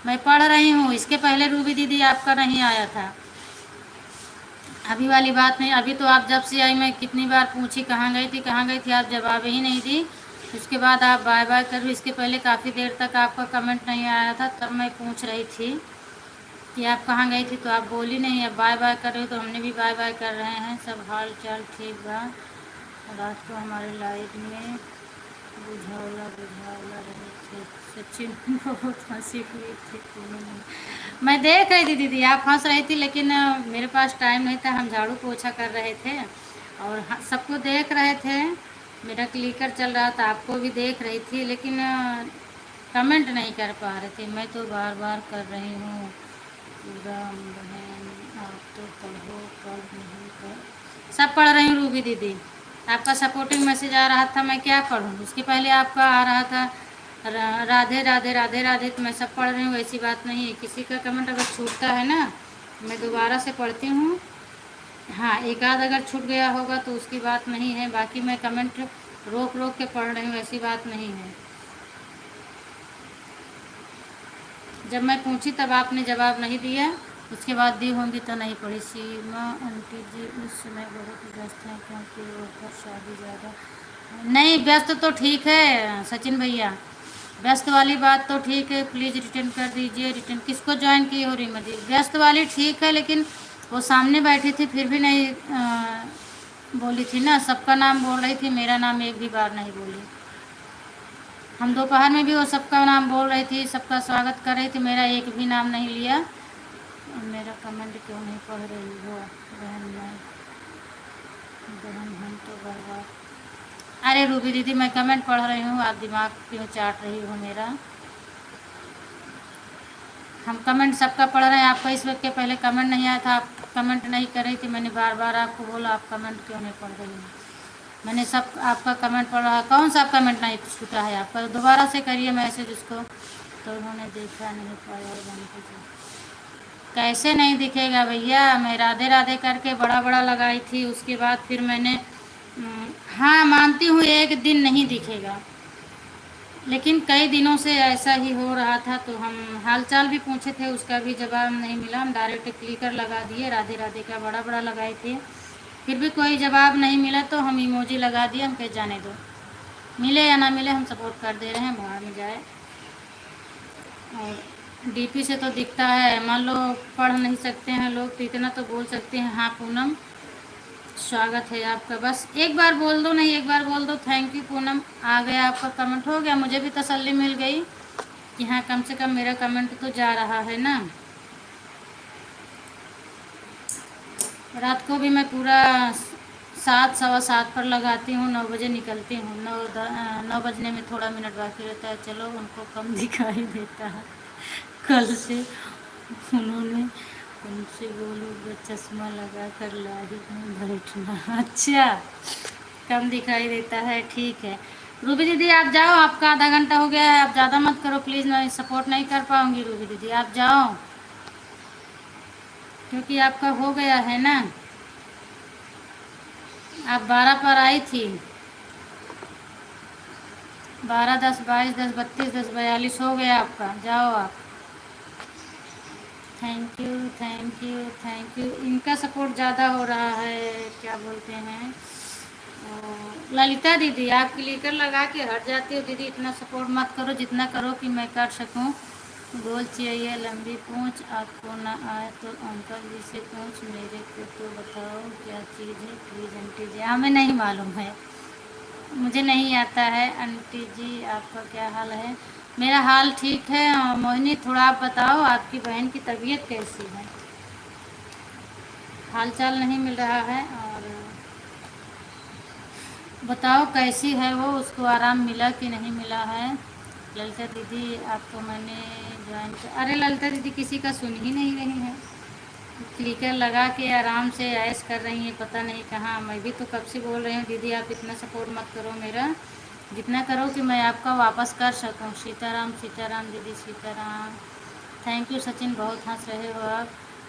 मैं पढ़ रही हूँ। इसके पहले रूबी दीदी आपका नहीं आया था, अभी वाली बात नहीं। अभी तो आप जब से आई मैं कितनी बार पूछी कहाँ गई थी कहाँ गई थी, आप जवाब ही नहीं दी। उसके बाद आप बाय बाय कर रही, इसके पहले काफ़ी देर तक आपका कमेंट नहीं आया था, तब मैं पूछ रही थी कि आप कहाँ गई थी, तो आप बोली नहीं। अब बाय बाय कर रहे हो तो हमने भी बाय बाय कर रहे हैं। सब हाल चाल ठीक बा। रात को हमारे लाइफ में बुझावला बुझावला रहे थे, सचिन बहुत हंसी हुई थी। मैं देख रही थी दीदी आप हंस रही थी, लेकिन मेरे पास टाइम नहीं था, हम झाड़ू पोछा कर रहे थे और सबको देख रहे थे। मेरा क्लिकर चल रहा था, आपको भी देख रही थी, लेकिन कमेंट नहीं कर पा रहे थे। मैं तो बार बार कर रही हूँ, पूरा बहन आप तो पढ़ो, पढ़ नहीं कर। सब पढ़ रही हूँ रूबी दीदी, आपका सपोर्टिंग मैसेज आ रहा था, मैं क्या पढ़ूँ। उसके पहले आपका आ रहा था राधे राधे राधे राधे, तो मैं सब पढ़ रही हूँ। ऐसी बात नहीं है, किसी का कमेंट अगर छूटता है ना मैं दोबारा से पढ़ती हूँ। हाँ एक आध अगर छूट गया होगा तो उसकी बात नहीं है, बाकी मैं कमेंट रोक रोक के पढ़ रही हूँ, ऐसी बात नहीं है। जब मैं पूछी तब आपने जवाब नहीं दिया, उसके बाद दी होंगी तो नहीं पढ़ी। सीमा आंटी जी इस समय बहुत व्यस्त हैं क्योंकि वो घर शादी ज़्यादा। नहीं व्यस्त तो ठीक है सचिन भैया, व्यस्त वाली बात तो ठीक है, प्लीज़ रिटर्न कर दीजिए। रिटर्न किसको ज्वाइन की हो रही मदी, व्यस्त वाली ठीक है, लेकिन वो सामने बैठी थी फिर भी नहीं बोली थी ना, सबका नाम बोल रही थी, मेरा नाम एक भी बार नहीं बोली। हम दोपहर में भी वो सबका नाम बोल रही थी, सबका स्वागत कर रही थी, मेरा एक भी नाम नहीं लिया। मेरा कमेंट क्यों नहीं पढ़ रही हो बहन, मैं बहन हम तो बर्बाद। अरे रूबी दीदी मैं कमेंट पढ़ रही हूँ, आप दिमाग क्यों चाट रही हो मेरा। हम कमेंट सबका पढ़ रहे हैं, आपका इस वक्त के पहले कमेंट नहीं आया था, आप कमेंट नहीं कर रही थी, मैंने बार बार आपको बोला आप कमेंट क्यों नहीं पढ़ रही हो। मैंने सब आपका कमेंट पढ़ रहा, कौन सा कमेंट नहीं छूटा है आपका, दोबारा से करिए मैसेज उसको। तो उन्होंने देखा नहीं पाया जानती थी। कैसे नहीं दिखेगा भैया, मैं राधे राधे करके बड़ा बड़ा लगाई थी, उसके बाद फिर मैंने हाँ मानती हूँ एक दिन नहीं दिखेगा, लेकिन कई दिनों से ऐसा ही हो रहा था। तो हम हालचाल भी पूछे थे, उसका भी जवाब नहीं मिला, हम डायरेक्ट क्लिकर लगा दिए, राधे राधे का बड़ा बड़ा लगाए थे, फिर भी कोई जवाब नहीं मिला तो हम इमोजी लगा दिए, हम कहे जाने दो, मिले या ना मिले हम सपोर्ट कर दे रहे हैं, बाहर में जाए। और डीपी से तो दिखता है, मान लो पढ़ नहीं सकते हैं लोग तो इतना तो बोल सकते हैं हाँ पूनम स्वागत है आपका। बस एक बार बोल दो, नहीं एक बार बोल दो थैंक यू पूनम, आ गया आपका कमेंट, हो गया, मुझे भी तसल्ली मिल गई कि हाँ कम से कम मेरा कमेंट तो जा रहा है ना। रात को भी मैं पूरा 7 सवा 7 पर लगाती हूँ, 9 बजे निकलती हूँ। 9 बजने में थोड़ा मिनट बाकी रहता है, चलो उनको कम दिखाई देता है। कल से उन्होंने उनसे बोलो चश्मा लगा कर लाइट में बैठना। अच्छा, कम दिखाई देता है, ठीक है। रूबी दीदी आप जाओ, आपका आधा घंटा हो गया है, आप ज़्यादा मत करो प्लीज़, मैं सपोर्ट नहीं कर पाऊँगी। रूबी दीदी आप जाओ, क्योंकि आपका हो गया है ना। आप 12 पर आई थी, 12 10 22 10 32 10 42 हो गया आपका, जाओ आप। Thank you thank you thank you. इनका सपोर्ट ज़्यादा हो रहा है, क्या बोलते हैं, ललिता दीदी आप क्लिकर लगा के हट जाती हो। दीदी इतना सपोर्ट मत करो, जितना करो कि मैं कर सकूं। गोल चाहिए लंबी पूंछ, आपको ना आए तो अंकल जी से पूछ, मेरे को तो बताओ क्या चीज़ है प्लीज़ आंटी जी। हमें नहीं मालूम है, मुझे नहीं आता है। आंटी जी आपका क्या हाल है? मेरा हाल ठीक है। मोहिनी थोड़ा आप बताओ, आपकी बहन की तबीयत कैसी है? हाल चाल नहीं मिल रहा है, और बताओ कैसी है वो, उसको आराम मिला कि नहीं मिला है? ललिता दीदी आपको मैंने ज्वाइन कर, अरे ललिता दीदी किसी का सुन ही नहीं रही है, क्लिकर लगा के आराम से ऐश कर रही हैं, पता नहीं कहाँ। मैं भी तो कब से बोल रही हूँ दीदी आप इतना सपोर्ट मत करो मेरा, जितना करो कि मैं आपका वापस कर सकूँ। सीताराम सीताराम दीदी सीताराम। थैंक यू सचिन, बहुत हंस रहे हो आप।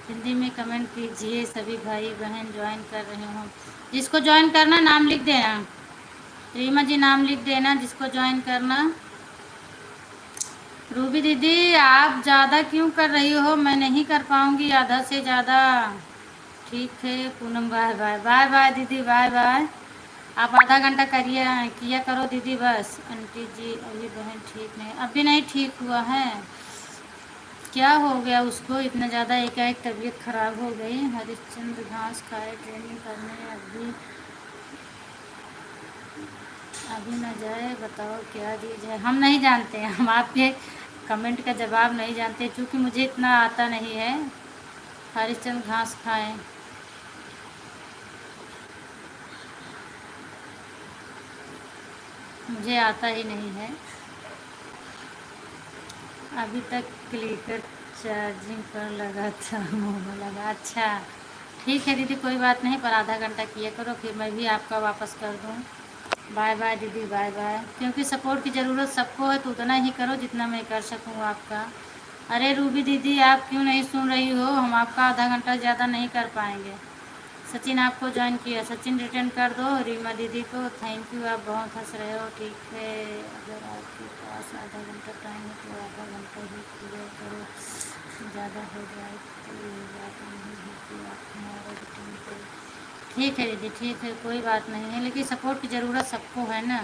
हिंदी में कमेंट कीजिए, सभी भाई बहन ज्वाइन कर रहे हो। जिसको ज्वाइन करना नाम लिख देना, रीमा जी नाम लिख देना जिसको ज्वाइन करना। रूबी दीदी आप ज़्यादा क्यों कर रही हो, मैं नहीं कर पाऊँगी आधा से ज़्यादा। ठीक है Poonam, bye bye bye bye दीदी, बाय बाय। आप आधा घंटा करिए, किया करो दीदी बस। आंटी जी अभी बहन ठीक नहीं, अभी नहीं ठीक हुआ है, क्या हो गया उसको इतना ज़्यादा, एकाएक तबीयत खराब हो गई। हरिश्चंद्र घास खाए ट्रेनिंग करने, अभी अभी न जाए, बताओ क्या चीज़ है? हम नहीं जानते हैं, हम आपके कमेंट का जवाब नहीं जानते, क्योंकि मुझे इतना आता नहीं है। हरिश्चंद्र घास खाएं, मुझे आता ही नहीं है। अभी तक क्लिकर चार्जिंग पर लगा था, मुँह में लगा। अच्छा ठीक है दीदी, कोई बात नहीं, पर आधा घंटा किया करो, फिर मैं भी आपका वापस कर दूँ। बाय बाय दीदी बाय बाय। क्योंकि सपोर्ट की ज़रूरत सबको है, तो उतना ही करो जितना मैं कर सकूँ आपका। अरे रूबी दीदी आप क्यों नहीं सुन रही हो, हम आपका आधा घंटा ज़्यादा नहीं कर पाएंगे। सचिन आपको ज्वाइन किया, सचिन रिटर्न कर दो रीमा दीदी को। थैंक यू, आप बहुत हंस रहे हो, ठीक है। अगर आपके पास आधा घंटा टाइम है तो आधा घंटा ही पूरा करो, ज़्यादा हो जाए तो ये बात नहीं है कि आप हमारा रिटर्न करो। ठीक है दीदी ठीक है, कोई बात नहीं है, लेकिन सपोर्ट की ज़रूरत सबको है ना।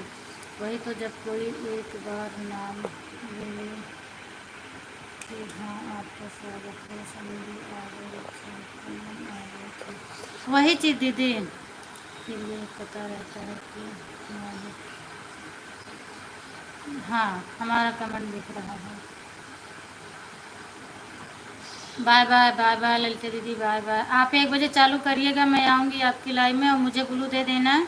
वही तो, जब कोई एक बार नाम ले कि हाँ आपका स्वागत है, समझी आ गए, आ गए थे। वही चीज़ दीदी, फिर ये पता रहता है कि हमारे, हाँ हमारा कमेंट दिख रहा है। Bye bye bye bye Lalita दीदी बाय बाय। आप 1 बजे चालू करिएगा, मैं आऊँगी आपकी लाइव में, और मुझे ब्लू दे देना।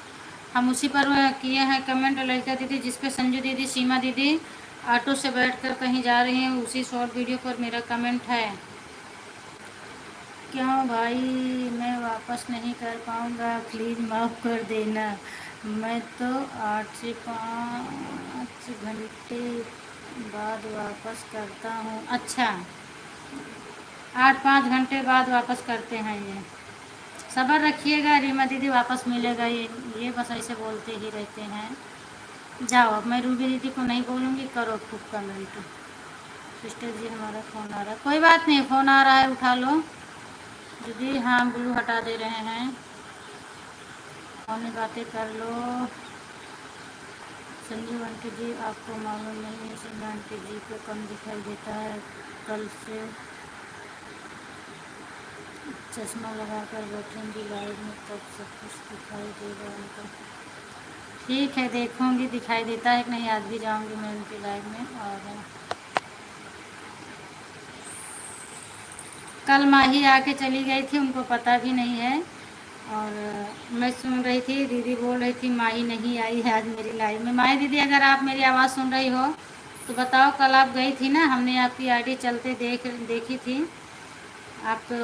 हम उसी पर किए हैं कमेंट ललिता दीदी, जिस पे संजू दीदी सीमा दीदी ऑटो से बैठकर कहीं जा रही हैं, उसी शॉर्ट वीडियो पर मेरा कमेंट है। क्यों भाई, मैं वापस नहीं कर पाऊँगा, प्लीज़ माफ़ कर देना। मैं तो 8 से 5 घंटे बाद वापस करता हूँ। अच्छा, 8 5 घंटे बाद वापस करते हैं ये। सब्र रखिएगा रीमा दीदी, वापस मिलेगा ये बस ऐसे बोलते ही रहते हैं। जाओ, अब मैं रूबी दीदी को नहीं बोलूँगी, करो खूब कमेंट। सिस्टर जी हमारा फ़ोन आ रहा है, कोई बात नहीं, फ़ोन आ रहा है उठा लो। दीदी हाँ ब्लू हटा दे रहे हैं, फोन बातें कर लो। संजू आंटी जी आपको मालूम नहीं है, संजू आंटी जी को कम दिखाई देता है कल से। चश्मा लगा कर बैठेंगी लाइव में तब सब कुछ दिखाई देगा उनका। ठीक है, देखूंगी दिखाई देता है कि नहीं, आज भी जाऊंगी मैं उनकी लाइव में। और कल माही आके चली गई थी, उनको पता भी नहीं है। और मैं सुन रही थी, दीदी बोल रही थी माही नहीं आई है आज मेरी लाइव में। माही दीदी, अगर आप मेरी आवाज़ सुन रही हो तो बताओ, कल आप गई थी ना, हमने आपकी आईडी चलते देखी थी। आप तो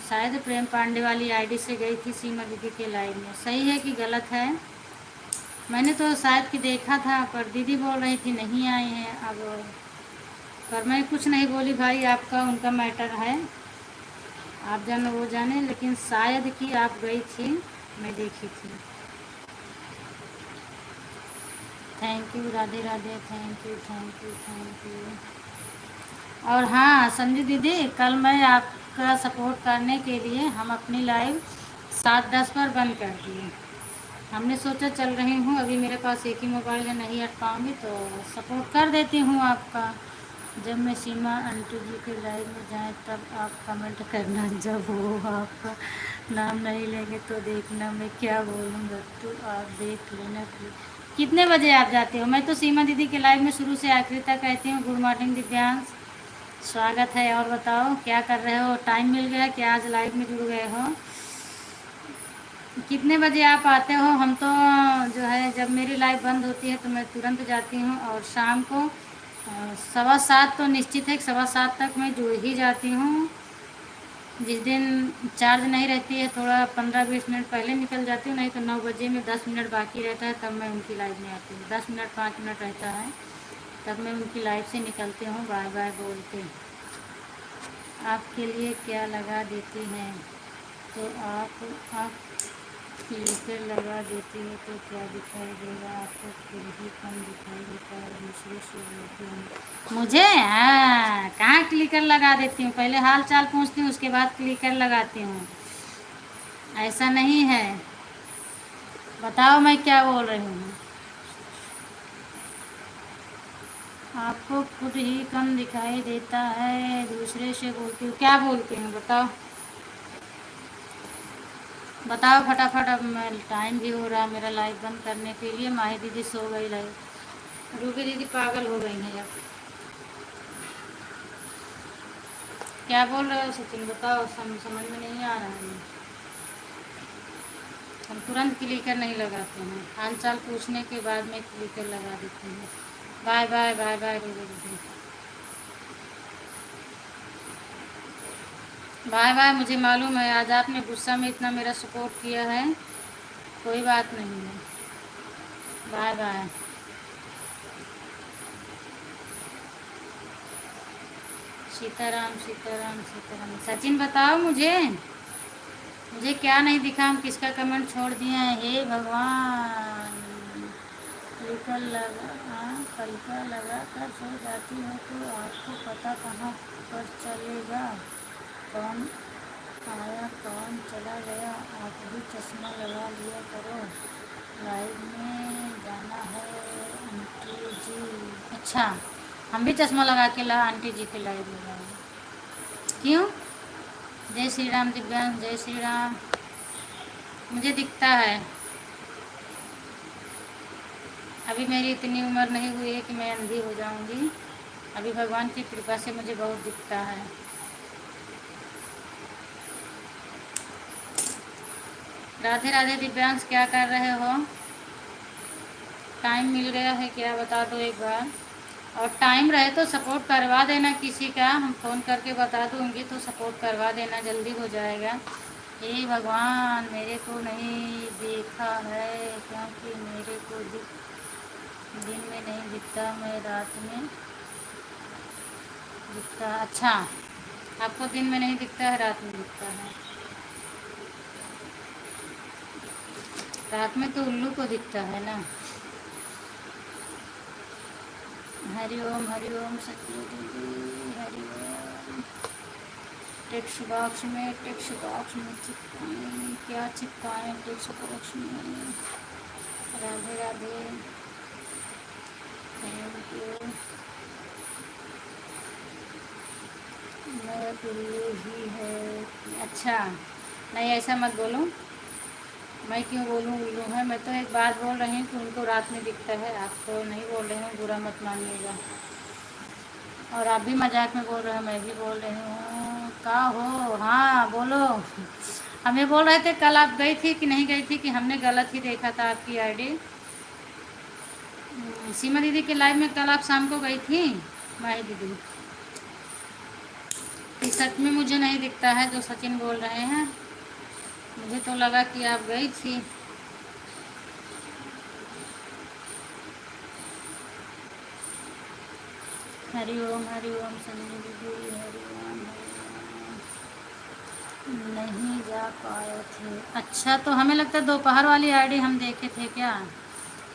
शायद प्रेम पांडे वाली आईडी से गई थी सीमा दीदी के लाइव में। सही है कि गलत है? मैंने तो शायद कि देखा था, पर दीदी बोल रही थी नहीं आए हैं अब। पर मैं कुछ नहीं बोली भाई, आपका उनका मैटर है, आप जाने वो जाने, लेकिन शायद कि आप गई थी, मैं देखी थी। Thank you Radhe Radhe, thank you thank you thank you. और हाँ संजू दीदी, कल मैं आपका सपोर्ट करने के लिए हम अपनी लाइव 7:10 पर बंद कर दिए। हमने सोचा चल रही हूँ, अभी मेरे पास एक ही मोबाइल है, नहीं हट पाऊँगी तो सपोर्ट कर देती हूँ आपका। जब मैं सीमा आंटी जी के लाइव में जाए तब आप कमेंट करना, जब वो आपका नाम नहीं लेंगे तो देखना मैं क्या बोलूँगा, तो आप देख लेना प्लीज। कितने बजे आप जाते हो? मैं तो सीमा दीदी के लाइव में शुरू से आखिरी तक कहती हूँ। गुड मॉर्निंग दिव्यांश, स्वागत है। और बताओ क्या कर रहे हो? टाइम मिल गया कि आज लाइव में जुड़ गए हो? कितने बजे आप आते हो? हम तो जो है जब मेरी लाइव बंद होती है तो मैं तुरंत जाती हूँ, और शाम को 7:15 तो निश्चित है कि 7:15 तक मैं जुड़ ही जाती हूँ। जिस दिन चार्ज नहीं रहती है थोड़ा 15-20 मिनट पहले निकल जाती हूँ, नहीं तो 9 बजे में 10 मिनट बाकी रहता है तब मैं उनकी लाइव में आती हूँ। 10 मिनट 5 मिनट रहता है तब मैं उनकी लाइव से निकलती हूँ बाय बाय बोल के। आपके लिए क्या लगा देती हैं तो आप फ़िल्टर लगा देती है तो क्या दिखाई देगा आपको? फिर भी कम दिखाई देता है, दूसरे से बोलती हूँ। मुझे हाँ, कहाँ क्लिकर लगा देती हूँ? पहले हाल चाल पूछती हूँ, उसके बाद क्लिकर लगाती हूँ। ऐसा नहीं है। बताओ मैं क्या बोल रही हूँ? आपको खुद ही कम दिखाई देता है, दूसरे से बोलती हूँ। क्या बोलती हूँ बताओ? बताओ फटाफट, अब मैं टाइम भी हो रहा मेरा लाइव बंद करने के लिए। माही दीदी सो गई लाइव, रूबी दीदी पागल हो गई हैं अब। क्या बोल रहे हो सचिन? बताओ, समझ में नहीं आ रहा है। हम तुरंत क्लिकर नहीं लगाते हैं, हाल चाल पूछने के बाद में क्लिकर लगा देते हैं। Bye bye bye bye Ruby दीदी, बाय बाय। मुझे मालूम है आज आपने गुस्सा में इतना मेरा सपोर्ट किया है, कोई बात नहीं है। Bye bye. सीताराम सीताराम सीताराम। सचिन बताओ मुझे क्या नहीं दिखा? हम किसका कमेंट छोड़ दिए हैं? हे भगवान। कलिका लगा, हाँ कलिका लगा कर सो जाती हो तो आपको पता कहाँ पर चलेगा कौन आया कौन चला गया? आप भी चश्मा लगा लिया करो, लाइव में जाना है आंटी जी। अच्छा, हम भी चश्मा लगा के ला आंटी जी के लाइव में जाएंगे। क्यों? जय श्री राम दिव्यांश, जय श्री राम। मुझे दिखता है, अभी मेरी इतनी उम्र नहीं हुई है कि मैं अंधी हो जाऊंगी। अभी भगवान की कृपा से मुझे बहुत दिखता है। राधे राधे दिव्यांश, क्या कर रहे हो? टाइम मिल गया है क्या बता दो एक बार, और टाइम रहे तो सपोर्ट करवा देना किसी का, हम फ़ोन करके बता दूंगी तो सपोर्ट करवा देना, जल्दी हो जाएगा। हे भगवान, मेरे को नहीं देखा है क्योंकि मेरे को दिन में नहीं दिखता, मैं रात में दिखता। अच्छा, आपको दिन में नहीं दिखता है, रात में दिखता है। रात में तो उल्लू को दिखता है ना। हरिओम सत्य दीदी, हरिओम। टेक्स्ट बॉक्स में चिपकाएं, क्या चिपकाएं टेक्स्ट बॉक्स में? Radhe Radhe, thank you. मेरा तो ही है। अच्छा, नहीं ऐसा मत बोलो। मैं क्यों बोलूँ उल्लू है? मैं तो एक बात बोल रही हूँ कि उनको रात में दिखता है, आप तो नहीं बोल रहे हो, बुरा मत मानिएगा। और आप भी मजाक में बोल रहे हो, मैं भी बोल रही हूँ। का हो? हाँ बोलो। हमें बोल रहे थे कल आप गई थी कि नहीं गई थी, कि हमने गलत ही देखा था आपकी आईडी। सीमा दीदी के लाइव में कल आप शाम को गई थी, माही दीदी। कि सच में मुझे नहीं दिखता है जो सचिन बोल रहे हैं? मुझे तो लगा कि आप गई थी। हरि ओम संजय दीदी, हरि ओम। नहीं जा पाए थे? अच्छा, तो हमें लगता है दोपहर वाली आईडी हम देखे थे क्या?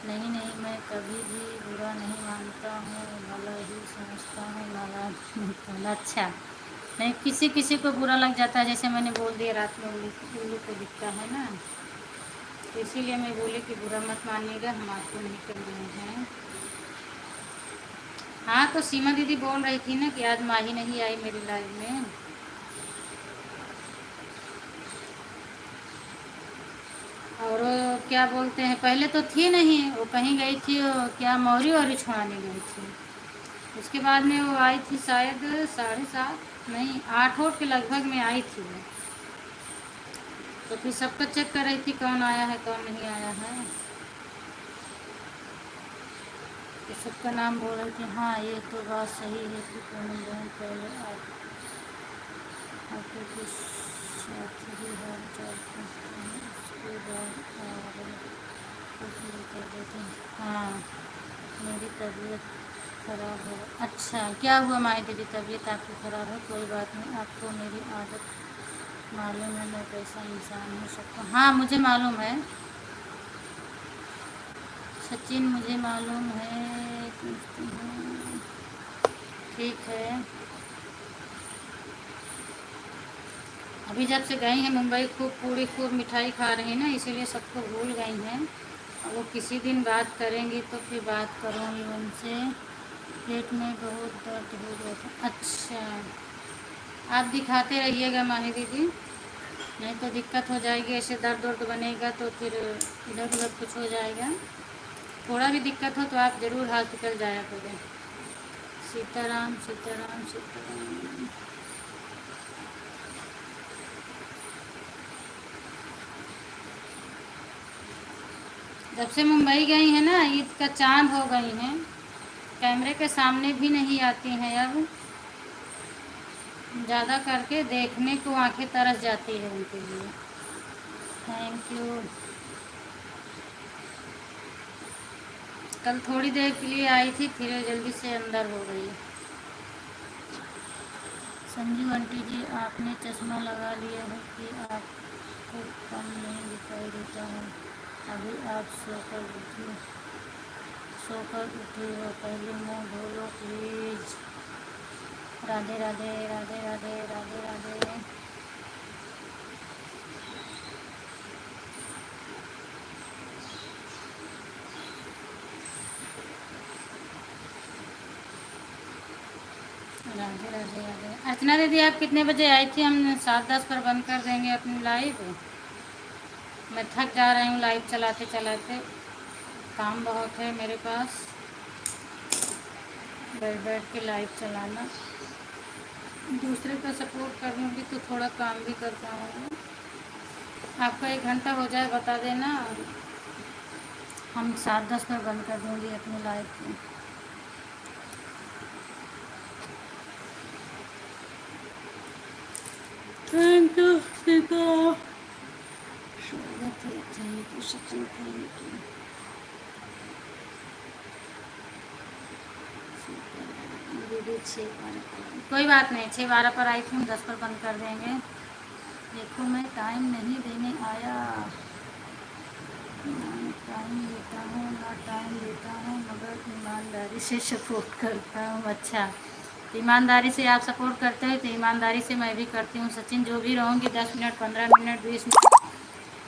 नहीं नहीं, मैं कभी भी बुरा नहीं मानता हूँ, भला ही समझता हूँ भला। अच्छा, नहीं किसी किसी को बुरा लग जाता है, जैसे मैंने बोल दिया रात में उल्लू उल्लू को दिखता है ना, तो इसीलिए मैं बोली कि बुरा मत मानिएगा, हम आपको नहीं कर रहे हैं। हाँ, तो सीमा दीदी बोल रही थी ना कि आज माही नहीं आई मेरी लाइफ में। और वो क्या बोलते हैं, पहले तो थी नहीं, वो कहीं गई थी, वो क्या मौरी और छुड़ाने गई थी। उसके बाद में वो आई थी शायद 7:30, नहीं 8 के लगभग में आई थी वो। तो फिर सबको चेक कर रही थी कौन आया है कौन नहीं आया है, तो सबका नाम बोल रही थी। हाँ ये तो बात सही है कि पूनम बहन पहले आपके कुछ साथ ही हाल चाल पूछते हैं, उसके बाद और कुछ नहीं कर देते हैं। हाँ, मेरी तबीयत ख़राब है। अच्छा, क्या हुआ माही दीदी? तबीयत आपकी ख़राब है? कोई बात नहीं, आपको मेरी आदत मालूम है, मैं कैसा इंसान हो सकता हूँ। हाँ मुझे मालूम है सचिन, मुझे मालूम है। ठीक है। अभी जब से गई हैं मुंबई, खूब पूरी खूब मिठाई खा रही हैं ना, इसीलिए सबको भूल गई हैं। अब वो किसी दिन बात करेंगी तो फिर बात करूँगी उनसे। पेट में बहुत दर्द हो रहा था। अच्छा, आप दिखाते रहिएगा माही दीदी, नहीं तो दिक्कत हो जाएगी, ऐसे दर्द वर्द बनेगा तो फिर इधर उधर कुछ हो जाएगा। थोड़ा भी दिक्कत हो तो आप ज़रूर हॉस्पिटल जाया करें। सीताराम सीताराम सीताराम। जब से मुंबई गई हैं ना, ईद का चांद हो गई हैं, कैमरे के सामने भी नहीं आती हैं अब। ज़्यादा करके देखने को आंखें तरस जाती है उनके लिए। Thank you. कल थोड़ी देर के लिए आई थी, फिर जल्दी से अंदर हो गई। संजू आंटी जी, आपने चश्मा लगा लिया है कि आपको कम नहीं दिखाई देता है? अभी आप सोकर उठी हो, पहले मुँह धो लो प्लीज़। राधे राधे राधे राधे राधे राधे। राधे राधे राधे। अर्चना दीदी आप कितने बजे आई थी? हम 7:10 पर बंद कर देंगे अपनी लाइव। मैं थक जा रही हूँ लाइव चलाते चलाते, काम बहुत है मेरे पास, बैठ बैठ के लाइव चलाना। दूसरे का सपोर्ट करूँगी तो थोड़ा काम भी कर पाऊँगी। आपका 1 घंटा हो जाए बता देना, हम 7:10 पर बंद कर दूँगी अपनी लाइव को। Thank you Sita. स्वागत है, thank you Sachin, thank you. दीदी 6:12 पर, कोई बात नहीं, 6:12 पर आई थी, हम 10 पर बंद कर देंगे। देखो मैं टाइम नहीं देने आया, ना टाइम देता हूँ ना टाइम देता हूँ, मगर ईमानदारी से सपोर्ट करता हूँ। अच्छा, तो ईमानदारी से आप सपोर्ट करते हैं तो ईमानदारी से मैं भी करती हूँ सचिन। जो भी रहूँगी 10 मिनट 15 मिनट 20 मिनट,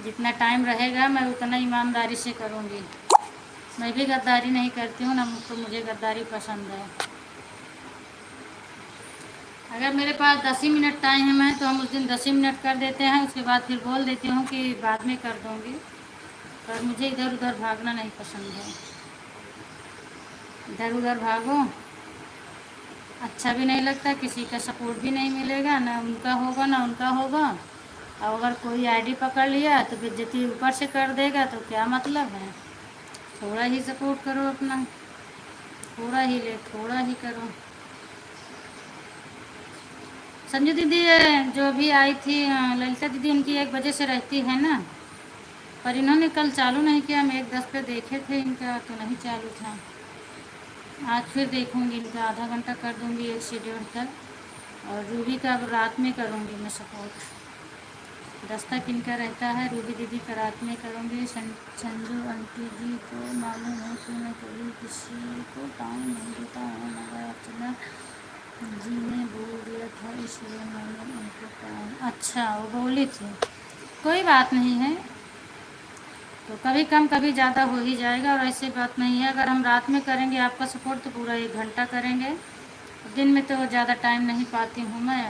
जितना टाइम रहेगा मैं उतना ईमानदारी से करूँगी। मैं भी गद्दारी नहीं करती हूँ ना, तो मुझे गद्दारी पसंद है। अगर मेरे पास 10 ही मिनट टाइम है तो हम उस दिन 10 ही मिनट कर देते हैं, उसके बाद फिर बोल देती हूँ कि बाद में कर दूँगी। पर मुझे इधर उधर भागना नहीं पसंद है। इधर उधर भागो अच्छा भी नहीं लगता, किसी का सपोर्ट भी नहीं मिलेगा, ना उनका होगा ना उनका होगा। और अगर कोई आईडी पकड़ लिया तो बेइज्जती ऊपर से कर देगा, तो क्या मतलब है। थोड़ा ही सपोर्ट करो अपना, थोड़ा ही ले थोड़ा ही करो। संजू दीदी जो अभी आई थी, ललिता दीदी, उनकी 1 बजे से रहती है ना, पर इन्होंने कल चालू नहीं किया। हम 1:10 पे देखे थे इनका, तो नहीं चालू था। आज फिर देखूंगी, इनका आधा घंटा कर दूंगी 1 से 1:30 तक। और रूबी का अब रात में करूंगी मैं सपोर्ट। 10 तक इनका रहता है, रूबी दीदी का रात में करूंगी। संजू आंटी जी को मालूम है कि मैं कभी किसी को टाइम नहीं देता हूँ, मगर अर्चना जी ने बोल दिया था इसलिए मैंने उनको टाइम। अच्छा, वो बोली थी, कोई बात नहीं है। तो कभी कम कभी ज़्यादा हो ही जाएगा, और ऐसी बात नहीं है। अगर हम रात में करेंगे आपका सपोर्ट तो पूरा 1 घंटा करेंगे। दिन में तो ज़्यादा टाइम नहीं पाती हूँ मैं।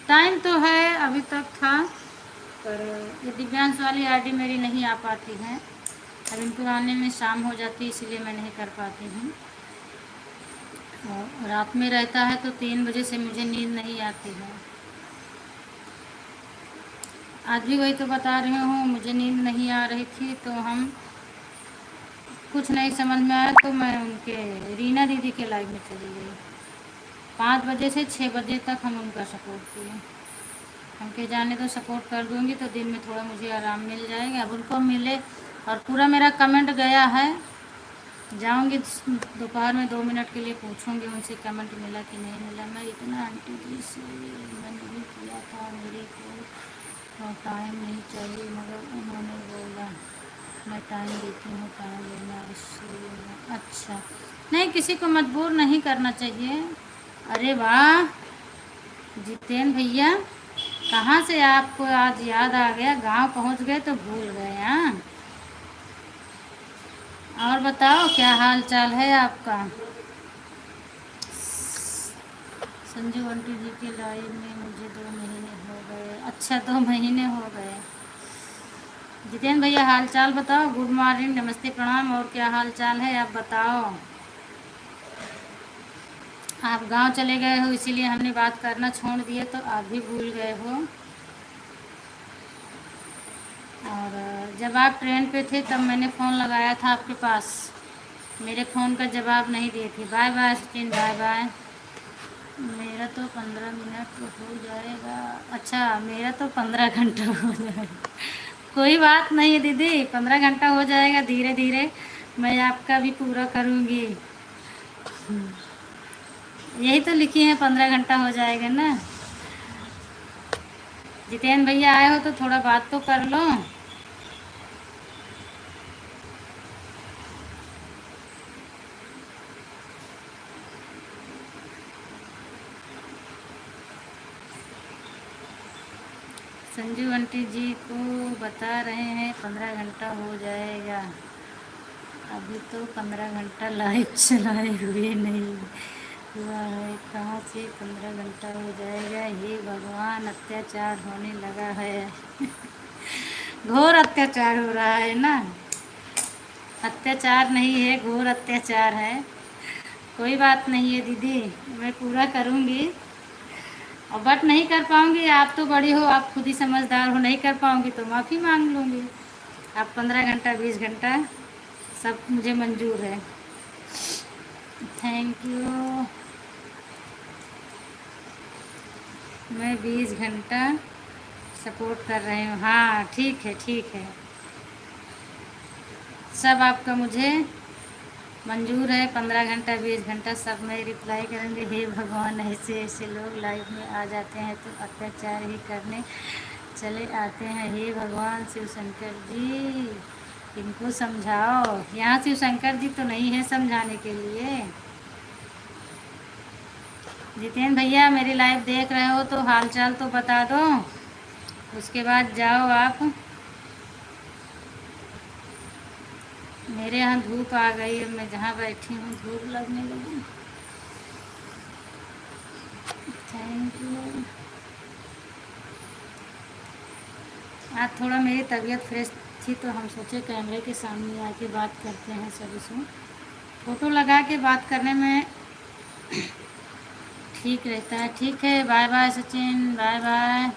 टाइम तो है, अभी तक था, पर ये दिव्यांश वाली आईडी मेरी नहीं आ पाती है। अब इनको आने में शाम हो जाती है, इसलिए मैं नहीं कर पाती हूँ। और रात में रहता है तो 3 बजे से मुझे नींद नहीं आती है। आज भी वही तो बता रही हूँ, मुझे नींद नहीं आ रही थी, तो हम कुछ नहीं समझ में आया तो मैं उनके रीना दीदी के लाइव में चली गई। 5 बजे से 6 बजे तक हम उनका सपोर्ट किए। हमके जाने तो सपोर्ट कर दूंगी तो दिन में थोड़ा मुझे आराम मिल जाएगा। अब उनको मिले, और पूरा मेरा कमेंट गया है। जाऊंगी दोपहर में 2 मिनट के लिए पूछूंगी उनसे कमेंट मिला कि नहीं मिला। मैं इतना आंटी जी से मैंने भी किया था, मेरे को टाइम नहीं चाहिए, मगर उन्होंने बोला मैं टाइम देती हूँ, टाइम लेना इसलिए। अच्छा, नहीं, किसी को मजबूर नहीं करना चाहिए। अरे वाह जितेंद्र भैया, कहाँ से आपको आज याद आ गया, गांव पहुँच गए तो भूल गए। हाँ, और बताओ क्या हाल चाल है आपका। संजू आंटी जी के लाइव में मुझे 2 महीने हो गए। अच्छा, 2 महीने हो गए। जितेंद्र भैया हाल चाल बताओ। गुड मॉर्निंग, नमस्ते, प्रणाम, और क्या हाल चाल है आप बताओ। आप गांव चले गए हो इसीलिए हमने बात करना छोड़ दिए, तो आप भी भूल गए हो। और जब आप ट्रेन पे थे तब मैंने फ़ोन लगाया था आपके पास, मेरे फ़ोन का जवाब नहीं दिए थे। Bye bye Sachin, bye bye. मेरा तो 15 मिनट हो जाएगा। अच्छा, मेरा तो 15 घंटा हो जाएगा। कोई बात नहीं है दीदी, 15 घंटा हो जाएगा, धीरे धीरे मैं आपका भी पूरा करूँगी। यही तो लिखी है 15 घंटा हो जाएगा ना। जितेंद्र भैया आए हो तो थोड़ा बात तो कर लो। संजू आंटी जी को बता रहे हैं 15 घंटा हो जाएगा। अभी तो 15 घंटा लाइव चलाए हुए नहीं हुआ है, कहाँ से 15 घंटा हो जाएगा। हे भगवान, अत्याचार होने लगा है। घोर अत्याचार हो रहा है ना। अत्याचार नहीं है, घोर अत्याचार है। कोई बात नहीं है दीदी, मैं पूरा करूँगी। और बट नहीं कर पाऊँगी, आप तो बड़ी हो, आप खुद ही समझदार हो, नहीं कर पाऊँगी तो माफ़ी मांग लूँगी। आप 15 घंटा 20 घंटा सब मुझे मंजूर है। Thank you. मैं 20 घंटा सपोर्ट कर रही हूँ। हाँ ठीक है, ठीक है, सब आपका मुझे मंजूर है। 15 घंटा 20 घंटा सब मैं रिप्लाई करेंगे। हे भगवान, ऐसे ऐसे लोग लाइव में आ जाते हैं तो अत्याचार ही करने चले आते हैं। हे भगवान, शिव शंकर जी इनको समझाओ। यहाँ शिव शंकर जी तो नहीं है समझाने के लिए। जितेंद्र भैया मेरी लाइव देख रहे हो तो हालचाल तो बता दो, उसके बाद जाओ आप। मेरे यहाँ धूप आ गई है, मैं जहाँ बैठी हूँ धूप लगने लगी। Thank you. आज थोड़ा मेरी तबीयत फ्रेश थी तो हम सोचे कैमरे के सामने आके बात करते हैं सभी से। फ़ोटो लगा के बात करने में ठीक रहता है। ठीक है, bye bye Sachin, bye bye.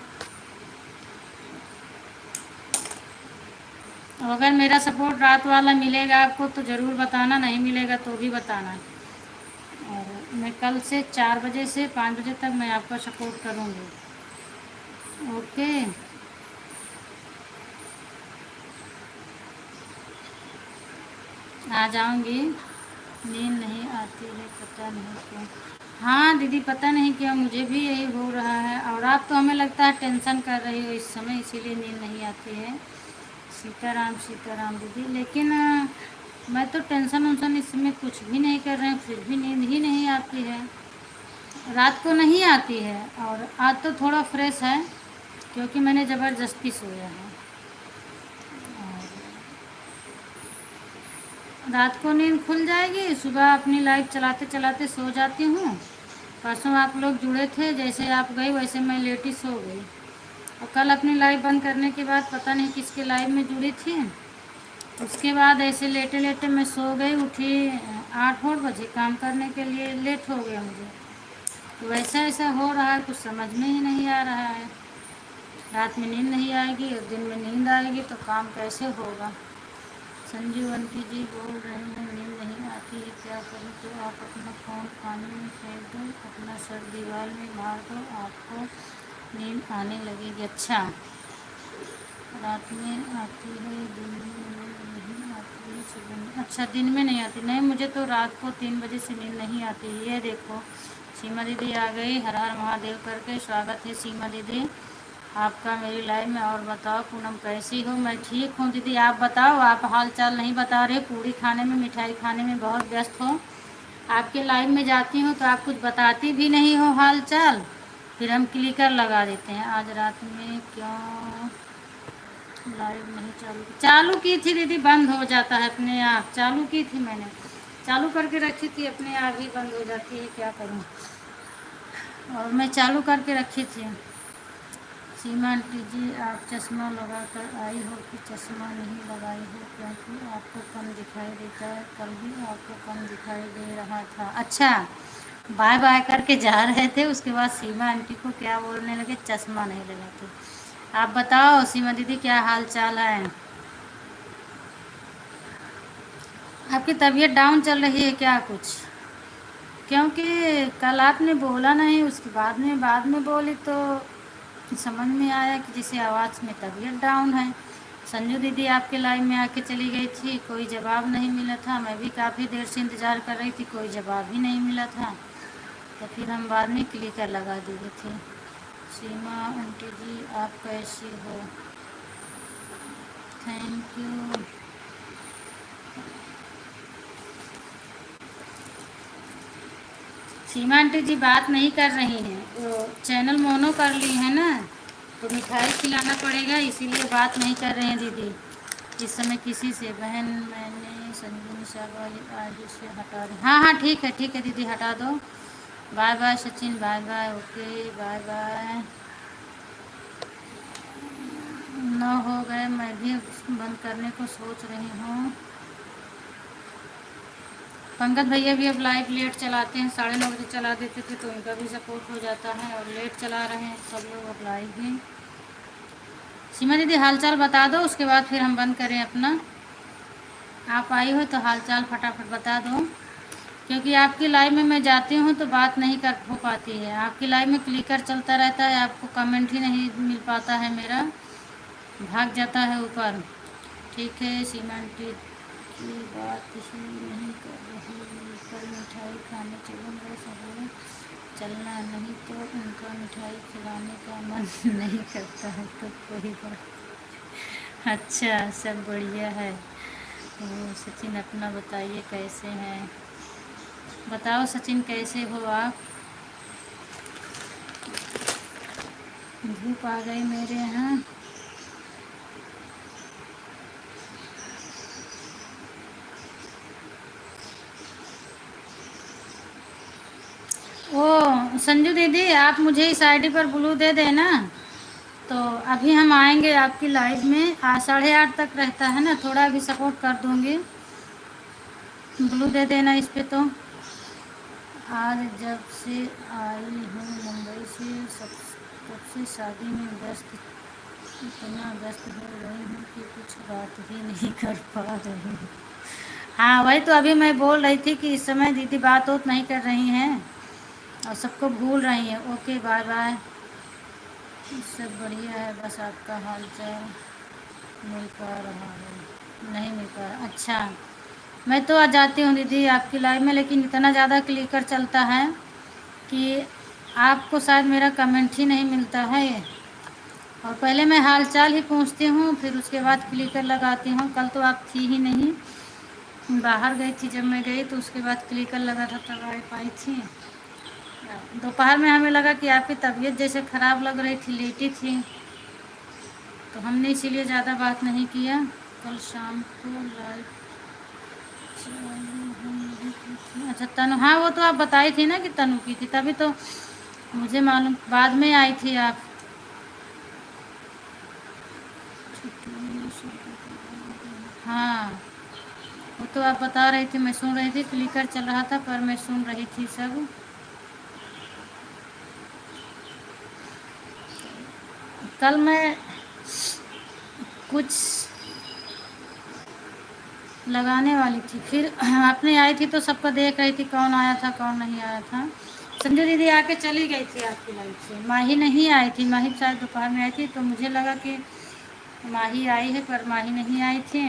अगर मेरा सपोर्ट रात वाला मिलेगा आपको तो ज़रूर बताना, नहीं मिलेगा तो भी बताना। और मैं कल से 4 बजे से 5 बजे तक मैं आपका सपोर्ट करूँगी। ओके। आ जाऊँगी। नींद नहीं आती है, पता नहीं क्यों। हाँ दीदी, पता नहीं क्यों मुझे भी यही हो रहा है। और आप तो हमें लगता है टेंशन कर रही हो इस समय, इसीलिए नींद नहीं आती है। सीताराम दीदी। लेकिन मैं तो टेंशन उन्शन इसमें कुछ भी नहीं कर रहे हैं, फिर भी नींद ही नहीं आती है। रात को नहीं आती है और आज तो थोड़ा फ्रेश है क्योंकि मैंने ज़बरदस्ती सोया है। रात को नींद खुल जाएगी, सुबह अपनी लाइफ चलाते चलाते सो जाती हूँ। परसों आप लोग जुड़े थे, जैसे आप गए वैसे मैं लेटी सो गई। और कल अपनी लाइव बंद करने के बाद पता नहीं किसके लाइव में जुड़ी थी, उसके बाद ऐसे लेटे लेटे मैं सो गई। उठी 8 बजे, काम करने के लिए लेट हो गया मुझे। तो वैसा ऐसा हो रहा है, कुछ समझ में ही नहीं आ रहा है। रात में नींद नहीं आएगी और दिन में नींद आएगी तो काम कैसे होगा। संजू आंटी जी बोल रहे हैं नींद नहीं आती है, क्या करूँ? तो आप अपना फ़ोन पानी में फेंक दो, अपना सर दीवार में मार दो, आपको नींद आने लगेगी। अच्छा, रात में आती है, दिन में नहीं आती है, सुबह में। अच्छा, दिन में नहीं आती। नहीं, मुझे तो रात को 3 बजे से नींद नहीं आती। ये देखो सीमा दीदी आ गई। हर हर महादेव करके स्वागत है सीमा दीदी आपका मेरी लाइव में। और बताओ पूनम कैसी हो? मैं ठीक हूँ दीदी, आप बताओ। आप हाल चाल नहीं बता रहे, पूरी खाने में मिठाई खाने में बहुत व्यस्त हो। आपके लाइव में जाती हूँ तो आप कुछ बताती भी नहीं हो हाल चाल, फिर हम क्लिकर लगा देते हैं। आज रात में क्यों लाइव नहीं चालू की थी दीदी? बंद हो जाता है अपने आप। चालू की थी मैंने, चालू करके रखी थी, अपने आप ही बंद हो जाती है, क्या करूँ। और मैं चालू करके रखी थी। सीमा आंटी जी, आप चश्मा लगा कर आई हो कि चश्मा नहीं लगाई हो? क्योंकि आपको कम दिखाई देता है, कल भी आपको कम दिखाई दे रहा था। अच्छा, बाय बाय करके जा रहे थे, उसके बाद सीमा आंटी को क्या बोलने लगे, चश्मा नहीं लगाते। आप बताओ सीमा दीदी क्या हाल चाल है? आपकी तबीयत डाउन चल रही है क्या कुछ? क्योंकि कल आपने बोला नहीं, उसके बाद में बोली तो समझ में आया कि जैसे आवाज़ में तबीयत डाउन है। संजू दीदी आपके लाइव में आके चली गई थी, कोई जवाब नहीं मिला था। मैं भी काफ़ी देर से इंतज़ार कर रही थी, कोई जवाब ही नहीं मिला था। तो फिर हम बाद में क्लिकर लगा दिए थे। सीमा आंटी जी आप कैसी हो? Thank you. सीमा आंटी जी बात नहीं कर रही हैं, वो चैनल मोनो कर ली है ना, तो मिठाई खिलाना पड़ेगा, इसीलिए बात नहीं कर रहे हैं दीदी इस समय किसी से। बहन मैंने संजीवनी साहब आज से हटा दी। हाँ हाँ ठीक है दीदी, हटा दो। Bye bye Sachin, bye bye. Okay bye bye. 9 हो गए, मैं भी बंद करने को सोच रही हूँ। पंकज भैया भी अब लाइव लेट चलाते हैं, 9:30 बजे चला देते थे तो उनका भी सपोर्ट हो जाता है, और लेट चला रहे हैं सब लोग अब लाइव भी। सीमा दीदी हाल चाल बता दो, उसके बाद फिर हम बंद करें अपना। आप आई हो तो हाल चाल फटाफट बता दो, क्योंकि आपकी लाइव में मैं जाती हूँ तो बात नहीं कर हो पाती है। आपकी लाइव में क्लिकर चलता रहता है, आपको कमेंट ही नहीं मिल पाता है, मेरा भाग जाता है ऊपर। ठीक है, सीमा आंटी की बात ही नहीं कर रही, कल मिठाई खाने चलूँगा सब लोग, चलना नहीं तो उनका मिठाई खिलाने का मन नहीं करता है तो कोई बात। अच्छा, सब बढ़िया है। तो सचिन अपना बताइए कैसे हैं? बताओ सचिन कैसे हो आप? धूप आ गई मेरे यहाँ। ओ संजू दीदी, आप मुझे इस आईडी पर ब्लू दे देना। तो अभी हम आएंगे आपकी लाइव में, 8:30 तक रहता है ना, थोड़ा भी सपोर्ट कर दूंगी। ब्लू दे देना इस पे। तो आज जब से आई हूँ मुंबई से, तब से शादी में व्यस्त, इतना व्यस्त हो रही हूँ कि कुछ बात ही नहीं कर पा रही हूँ। हाँ, वही तो अभी मैं बोल रही थी कि इस समय दीदी बात उत नहीं कर रही हैं और सबको भूल रही हैं। Okay, bye bye. सब बढ़िया है, बस आपका हाल चाल मिल पा रहा है, नहीं मिल पा रहा। अच्छा, मैं तो आ जाती हूँ दीदी आपकी लाइव में, लेकिन इतना ज़्यादा क्लिकर चलता है कि आपको शायद मेरा कमेंट ही नहीं मिलता है। और पहले मैं हाल चाल ही पूछती हूँ, फिर उसके बाद क्लिकर लगाती हूँ। कल तो आप थी ही नहीं, बाहर गई थी। जब मैं गई तो उसके बाद क्लिकर लगा था, तब आ पाई थी। दोपहर में हमें लगा कि आपकी तबीयत जैसे ख़राब लग रही थी, लेटी थी, तो हमने इसीलिए ज़्यादा बात नहीं किया। कल शाम को लाइव, अच्छा तनु, हाँ वो तो आप बताई थी ना कि तनु की थी, तभी तो मुझे मालूम। बाद में आई थी आप। हाँ, वो तो आप बता रही थी, मैं सुन रही थी, क्लिकर चल रहा था पर मैं सुन रही थी सब। कल मैं कुछ लगाने वाली थी, फिर आपने आई थी तो सबको देख रही थी कौन आया था कौन नहीं आया था। संजू दीदी आके चली गई थी आपकी लाइफ से। माही नहीं आई थी, माही शायद दोपहर में आई थी, तो मुझे लगा कि माही आई है, पर माही नहीं आई थी।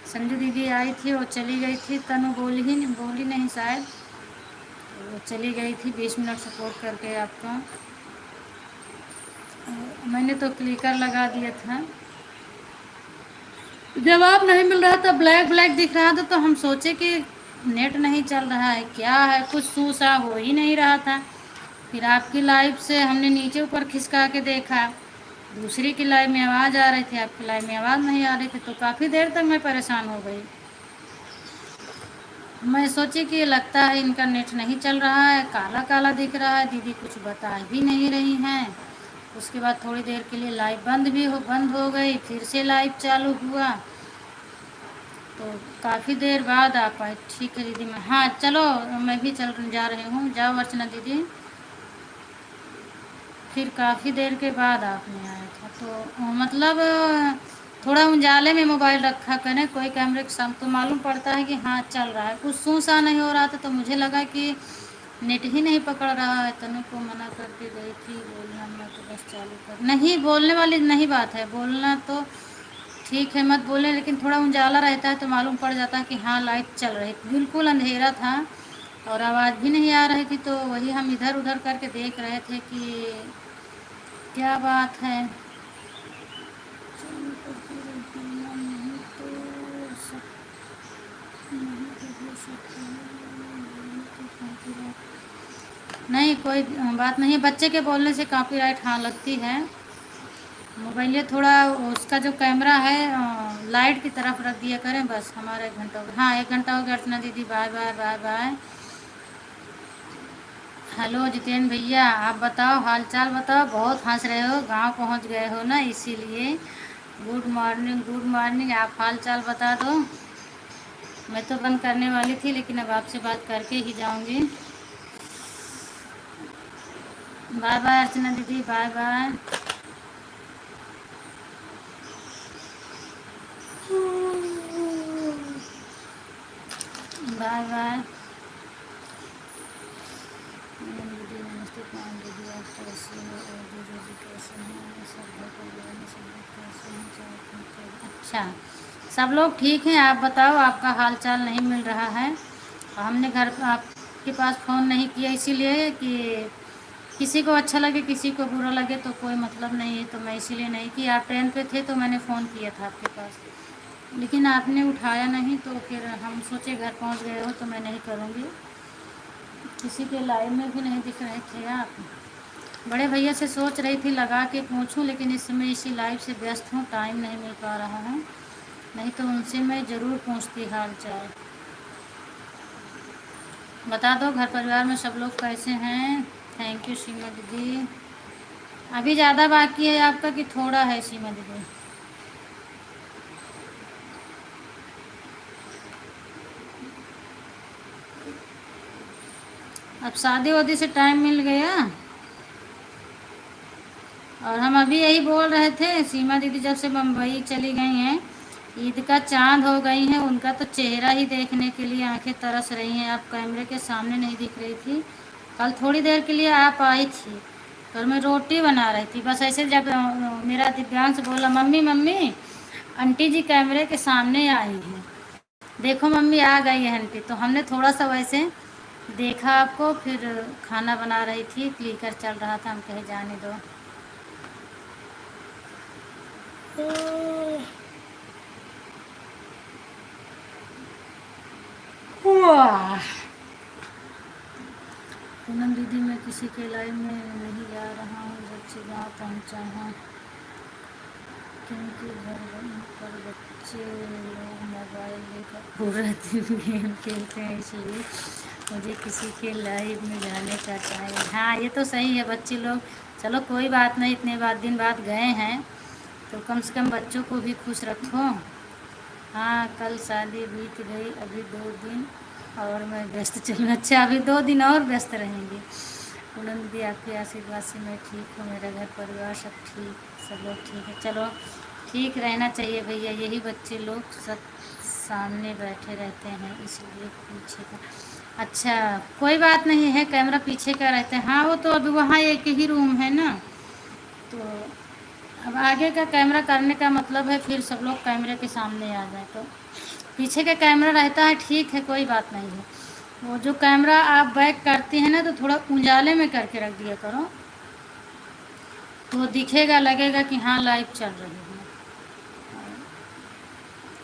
संजू दीदी आई थी और चली गई थी। तनु बोली नहीं शायद, तो वो चली गई थी 20 मिनट सपोर्ट करके आपका। मैंने तो क्लिकर लगा दिया था। जवाब नहीं मिल रहा था, ब्लैक ब्लैक दिख रहा था, तो हम सोचे कि नेट नहीं चल रहा है, क्या है, कुछ सू सा हो ही नहीं रहा था। फिर आपकी लाइव से हमने नीचे ऊपर खिसका के देखा, दूसरी की लाइव में आवाज़ आ रही थी, आपकी लाइव में आवाज़ नहीं आ रही थी, तो काफ़ी देर तक मैं परेशान हो गई। मैं सोची कि लगता है इनका नेट नहीं चल रहा है, काला काला दिख रहा है, दीदी कुछ बता भी नहीं रही हैं। उसके बाद थोड़ी देर के लिए लाइव बंद हो गई, फिर से लाइव चालू हुआ, तो काफ़ी देर बाद आ पाए। ठीक है दीदी, मैं, हाँ चलो, मैं भी चल जा रही हूँ, जाओ अर्चना दीदी। फिर काफ़ी देर के बाद आपने आया था, तो मतलब थोड़ा उजाले में मोबाइल रखा करें, कोई कैमरे के सामने, तो मालूम पड़ता है कि हाँ चल रहा है। कुछ सूं सा नहीं हो रहा था, तो मुझे लगा कि नेट ही नहीं पकड़ रहा है। तनु को मना करके गई थी बोलना, मैं तो बस चालू कर, नहीं बोलने वाली नहीं बात है, बोलना तो ठीक है, मत बोलें, लेकिन थोड़ा उजाला रहता है तो मालूम पड़ जाता है कि हाँ लाइट चल रही। बिल्कुल अंधेरा था और आवाज़ भी नहीं आ रही थी, तो वही हम इधर उधर करके देख रहे थे कि क्या बात है। नहीं कोई बात नहीं, बच्चे के बोलने से कॉपीराइट हाँ लगती है। मोबाइल ये थोड़ा उसका जो कैमरा है लाइट की तरफ रख दिया करें, बस। हमारा 1 घंटा हो गया, हाँ 1 घंटा हो गया। अर्चना दीदी bye bye bye bye. Hello Jitendra भैया, आप बताओ, हाल चाल बताओ। बहुत हंस रहे हो, गांव पहुंच गए हो ना, इसीलिए। गुड मॉर्निंग गुड मॉर्निंग, आप हाल चाल बता दो। मैं तो बंद करने वाली थी, लेकिन अब आपसे बात करके ही जाऊंगी। बाय बाय अर्चना दीदी, बाय बाय। बाय बाय दीदी, नमस्ते पान दीदी, आप कैसे हो और दीदी जी कैसे हैं, सब घर परिवार में सब लोग कैसे हैं, चाय पीते हैं? अच्छा, सब लोग ठीक हैं, आप बताओ, आपका हाल चाल नहीं मिल रहा है। हमने घर आपके पास फ़ोन नहीं किया इसीलिए कि किसी को अच्छा लगे किसी को बुरा लगे तो कोई मतलब नहीं है, तो मैं इसीलिए नहीं कि आप ट्रेन पे थे तो मैंने फ़ोन किया था आपके पास, लेकिन आपने उठाया नहीं, तो फिर हम सोचे घर पहुंच गए हो तो मैं नहीं करूँगी। किसी के लाइव में भी नहीं दिख रहे थे आप। बड़े भैया से सोच रही थी लगा के पूछूं, लेकिन इस समय इसी लाइव से व्यस्त हूँ, टाइम नहीं मिल पा रहा है, नहीं तो उनसे मैं ज़रूर पूछती हाल चाल। बता दो घर परिवार में सब लोग कैसे हैं। थैंक यू सीमा दीदी। अभी ज़्यादा बाकी है आपका कि थोड़ा है सीमा दीदी? अब शादी वादी से टाइम मिल गया। और हम अभी यही बोल रहे थे, सीमा दीदी जब से मुंबई चली गई हैं, ईद का चांद हो गई हैं, उनका तो चेहरा ही देखने के लिए आंखें तरस रही हैं। आप कैमरे के सामने नहीं दिख रही थी। कल थोड़ी देर के लिए आप आई थी, कल मैं रोटी बना रही थी, बस ऐसे जब मेरा दिव्यांश बोला मम्मी मम्मी आंटी जी कैमरे के सामने आई हैं, देखो मम्मी आ गई है आंटी, तो हमने थोड़ा सा वैसे देखा आपको। फिर खाना बना रही थी, क्लीकर चल रहा था, हम कहे जाने दो। वाह। पूनम दीदी मैं किसी के लाइव में नहीं जा रहा हूँ, जब से गाँव पहुँचा हूँ, क्योंकि घर पर बच्चे लोग मोबाइल लेकर पूरा दिन गेम खेलते हैं, इसलिए मुझे किसी के लाइव में जाने का टाइम। हाँ ये तो सही है, बच्चे लोग, चलो कोई बात नहीं, इतने दिन बाद गए हैं तो कम से कम बच्चों को भी खुश रखो। हाँ कल शादी बीत गई, अभी 2 दिन और मैं व्यस्त चलूँ। अच्छा अभी 2 दिन और व्यस्त रहेंगी। पूनम दीदी आपके आशीर्वाद से मैं ठीक हूँ, मेरा घर परिवार सब ठीक, सब लोग ठीक है। चलो ठीक रहना चाहिए भैया, यही बच्चे लोग सब सामने बैठे रहते हैं इसलिए पीछे का। अच्छा कोई बात नहीं है, कैमरा पीछे का रहता है। हाँ वो तो अभी वहाँ एक ही रूम है ना, तो अब आगे का कैमरा करने का मतलब है फिर सब लोग कैमरे के सामने आ जाए, तो पीछे का कैमरा रहता है, ठीक है कोई बात नहीं है। वो जो कैमरा आप बैक करती हैं ना, तो थोड़ा उजाले में करके रख दिया करो, तो दिखेगा, लगेगा कि हाँ लाइव चल रही है।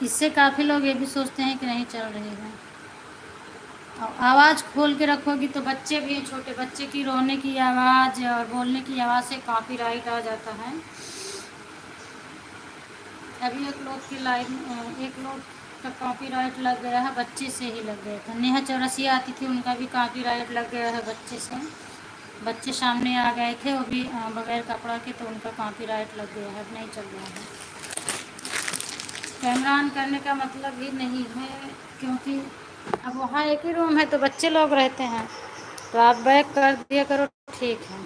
इससे काफ़ी लोग ये भी सोचते हैं कि नहीं चल रही है। और आवाज़ खोल के रखोगी तो बच्चे भी, छोटे बच्चे की रोने की आवाज़ और बोलने की आवाज़ से कॉपीराइट आ जाता है। अभी एक लोग की लाइव, एक लोग का कॉपीराइट लग गया है, बच्चे से ही लग गया था। नेहा चौरसिया आती थी, उनका भी कॉपीराइट लग गया है बच्चे से। बच्चे सामने आ गए थे, वो भी बगैर कपड़ा के, तो उनका कॉपीराइट लग गया है, अब नहीं चल रहा है। कैमरा ऑन करने का मतलब ही नहीं है, क्योंकि अब वहाँ एक ही रूम है तो बच्चे लोग रहते हैं, तो आप बैक कर दिया करो, ठीक है।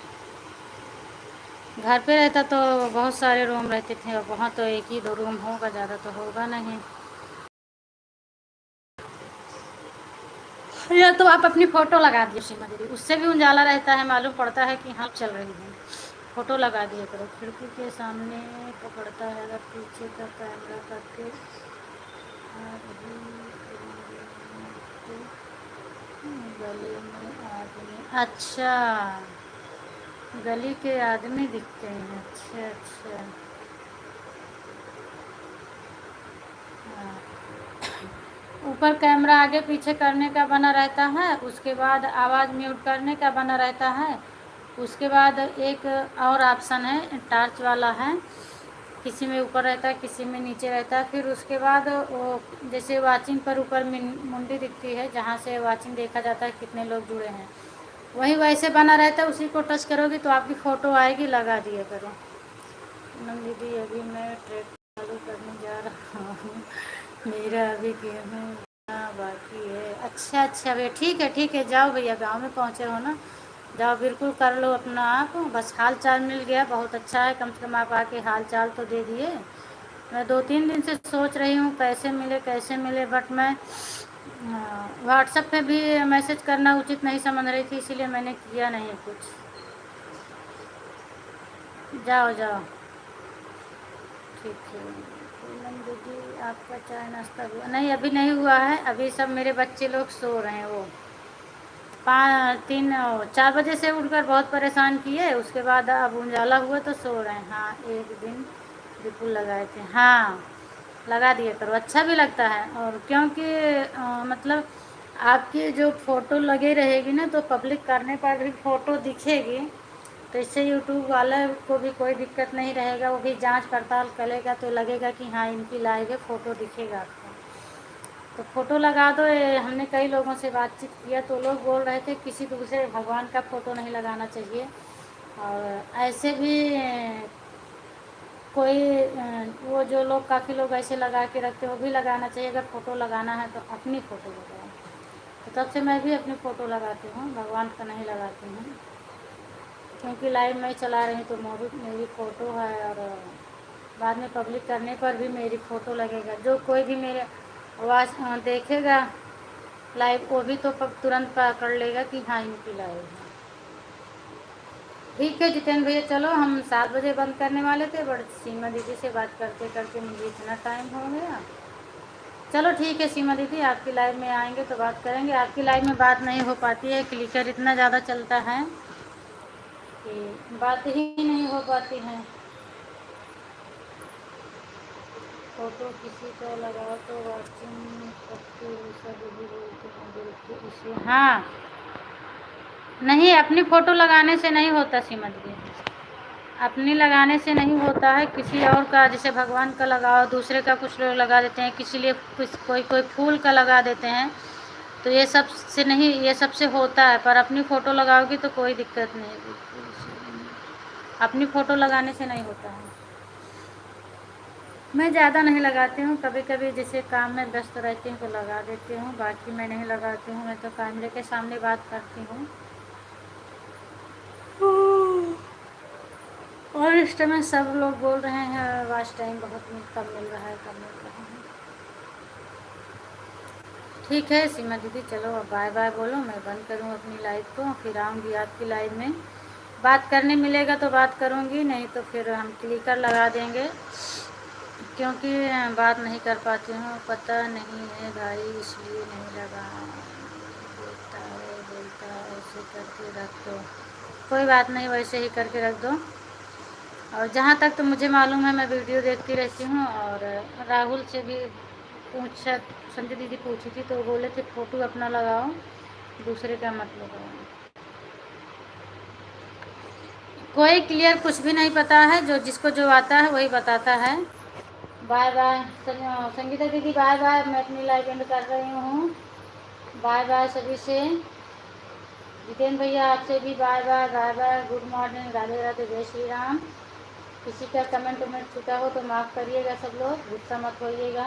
घर पे रहता तो बहुत सारे रूम रहते थे, और वहाँ तो एक ही 2 रूम होगा, ज़्यादा तो होगा नहीं। या तो आप अपनी फ़ोटो लगा दिए सीमा दीदी, उससे भी उजाला रहता है, मालूम पड़ता है कि हाँ चल रही है। फ़ोटो लगा दिया करो, खिड़की के सामने पकड़ता है, अगर पीछे का कैमरा करके गली में आदमी, अच्छा गली के आदमी दिखते हैं, अच्छा अच्छा। हाँ। ऊपर कैमरा आगे पीछे करने का बना रहता है, उसके बाद आवाज़ म्यूट करने का बना रहता है, उसके बाद एक और ऑप्शन है टॉर्च वाला है, किसी में ऊपर रहता है किसी में नीचे रहता है। फिर उसके बाद वो जैसे वाचिंग पर ऊपर मुंडी दिखती है, जहाँ से वाचिंग देखा जाता है कितने लोग जुड़े हैं, वही वैसे बना रहता है, उसी को टच करोगी तो आपकी फ़ोटो आएगी, लगा दिया करो। पूनम दीदी अभी मैं ट्रैक चालू करने जा रहा हूँ, मेरा अभी गेहूँ बाकी है। अच्छा अच्छा भैया, ठीक है, जाओ भैया, गांव में पहुँचे हो ना, जाओ बिल्कुल कर लो अपना आप, बस हाल चाल मिल गया बहुत अच्छा है, कम से कम आप आके हाल चाल तो दे दिए। मैं 2-3 दिन से सोच रही हूँ कैसे मिले, बट मैं व्हाट्सएप पे भी मैसेज करना उचित नहीं समझ रही थी, इसीलिए मैंने किया नहीं कुछ। जाओ जाओ, ठीक है। पूनम दीदी आपका चाय नाश्ता हुआ? नहीं अभी नहीं हुआ है, अभी सब मेरे बच्चे लोग सो रहे हैं। वो 4 बजे से उठकर बहुत परेशान किए, उसके बाद अब उजाला हुआ तो सो रहे हैं। हाँ एक दिन बिल्कुल लगाए थे, हाँ लगा दिया करो, अच्छा भी लगता है। और क्योंकि मतलब आपकी जो फ़ोटो लगी रहेगी ना, तो पब्लिक करने पर भी फ़ोटो दिखेगी, तो इससे यूट्यूब वाले को भी कोई दिक्कत नहीं रहेगा, वो भी जांच पड़ताल करेगा तो लगेगा कि हाँ इनकी लाइव है, फ़ोटो दिखेगा आपको। तो फ़ोटो लगा दो। हमने कई लोगों से बातचीत किया तो लोग बोल रहे थे किसी दूसरे भगवान का फ़ोटो नहीं लगाना चाहिए, और ऐसे भी कोई वो जो लोग काफ़ी लोग ऐसे लगा के रखते वो भी लगाना चाहिए। अगर फ़ोटो लगाना है तो अपनी फ़ोटो लगाओ। तो तब से मैं भी अपनी फ़ोटो लगाती हूँ, भगवान का नहीं लगाती हूँ, क्योंकि लाइव में चला रही तो मेरी फ़ोटो है, और बाद में पब्लिक करने पर भी मेरी फ़ोटो लगेगा। जो कोई भी मेरे आवाज़ देखेगा लाइव, वो भी तो तुरंत पकड़ लेगा कि हाँ इनकी लाइव है। ठीक है जितेंद्र भैया, चलो हम 7 बजे बंद करने वाले थे, बट सीमा दीदी से बात करते करते मुझे इतना टाइम हो गया। चलो ठीक है सीमा दीदी, आपकी लाइव में आएंगे तो बात करेंगे। आपकी लाइव में बात नहीं हो पाती है, क्लिकर इतना ज़्यादा चलता है कि बात ही नहीं हो पाती है। फ़ोटो किसी का लगाओ तो वॉचिंग करते सब भी बोलते हैं दिल के इसे। हाँ, नहीं, अपनी फ़ोटो लगाने से नहीं होता सीमा दीदी, अपनी लगाने से नहीं होता है। किसी और का, जैसे भगवान का लगाओ, दूसरे का कुछ लोग लगा देते हैं, किसी लिए कोई कोई फूल का लगा देते हैं, तो ये सब से नहीं, ये सब से होता है। पर अपनी फ़ोटो लगाओगी तो कोई दिक्कत नहीं, अपनी फ़ोटो लगाने से नहीं होता है। मैं ज़्यादा नहीं लगाती हूँ, कभी कभी जैसे काम में व्यस्त रहती हूँ तो लगा देती हूँ, बाकी मैं नहीं लगाती हूँ। मैं तो कैमरे के सामने बात करती हूँ। और इस समय सब लोग बोल रहे हैं वॉच टाइम बहुत कम मिल रहा है, कम मिल रहा है। ठीक है सीमा दीदी, चलो अब बाय बाय बोलो, मैं बंद करूँ अपनी लाइव को, फिर आऊँगी आपकी लाइव में। बात करने मिलेगा तो बात करूँगी, नहीं तो फिर हम क्लिकर लगा देंगे, क्योंकि बात नहीं कर पाती हूँ, पता नहीं है भाई इसलिए नहीं लगा। बोलता है ऐसे करके रख दो, कोई बात नहीं, वैसे ही करके रख दो। और जहाँ तक तो मुझे मालूम है, मैं वीडियो देखती रहती हूँ, और राहुल से भी संजय दीदी पूछी थी तो बोले थे फ़ोटो अपना लगाओ, दूसरे का मत लगाओ। कोई क्लियर कुछ भी नहीं पता है, जो जिसको जो आता है वही बताता है। बाय बाय संगीता दीदी, बाय बाय, मैं अपनी लाइव एंड कर रही हूँ। बाय बाय सभी से। जितेंद्र भैया आपसे भी bye bye, bye bye, good morning, Radhe Radhe, जय श्री राम। किसी का कमेंट वमेंट छूटा हो तो माफ़ करिएगा, सब लोग गुस्सा मत होइएगा।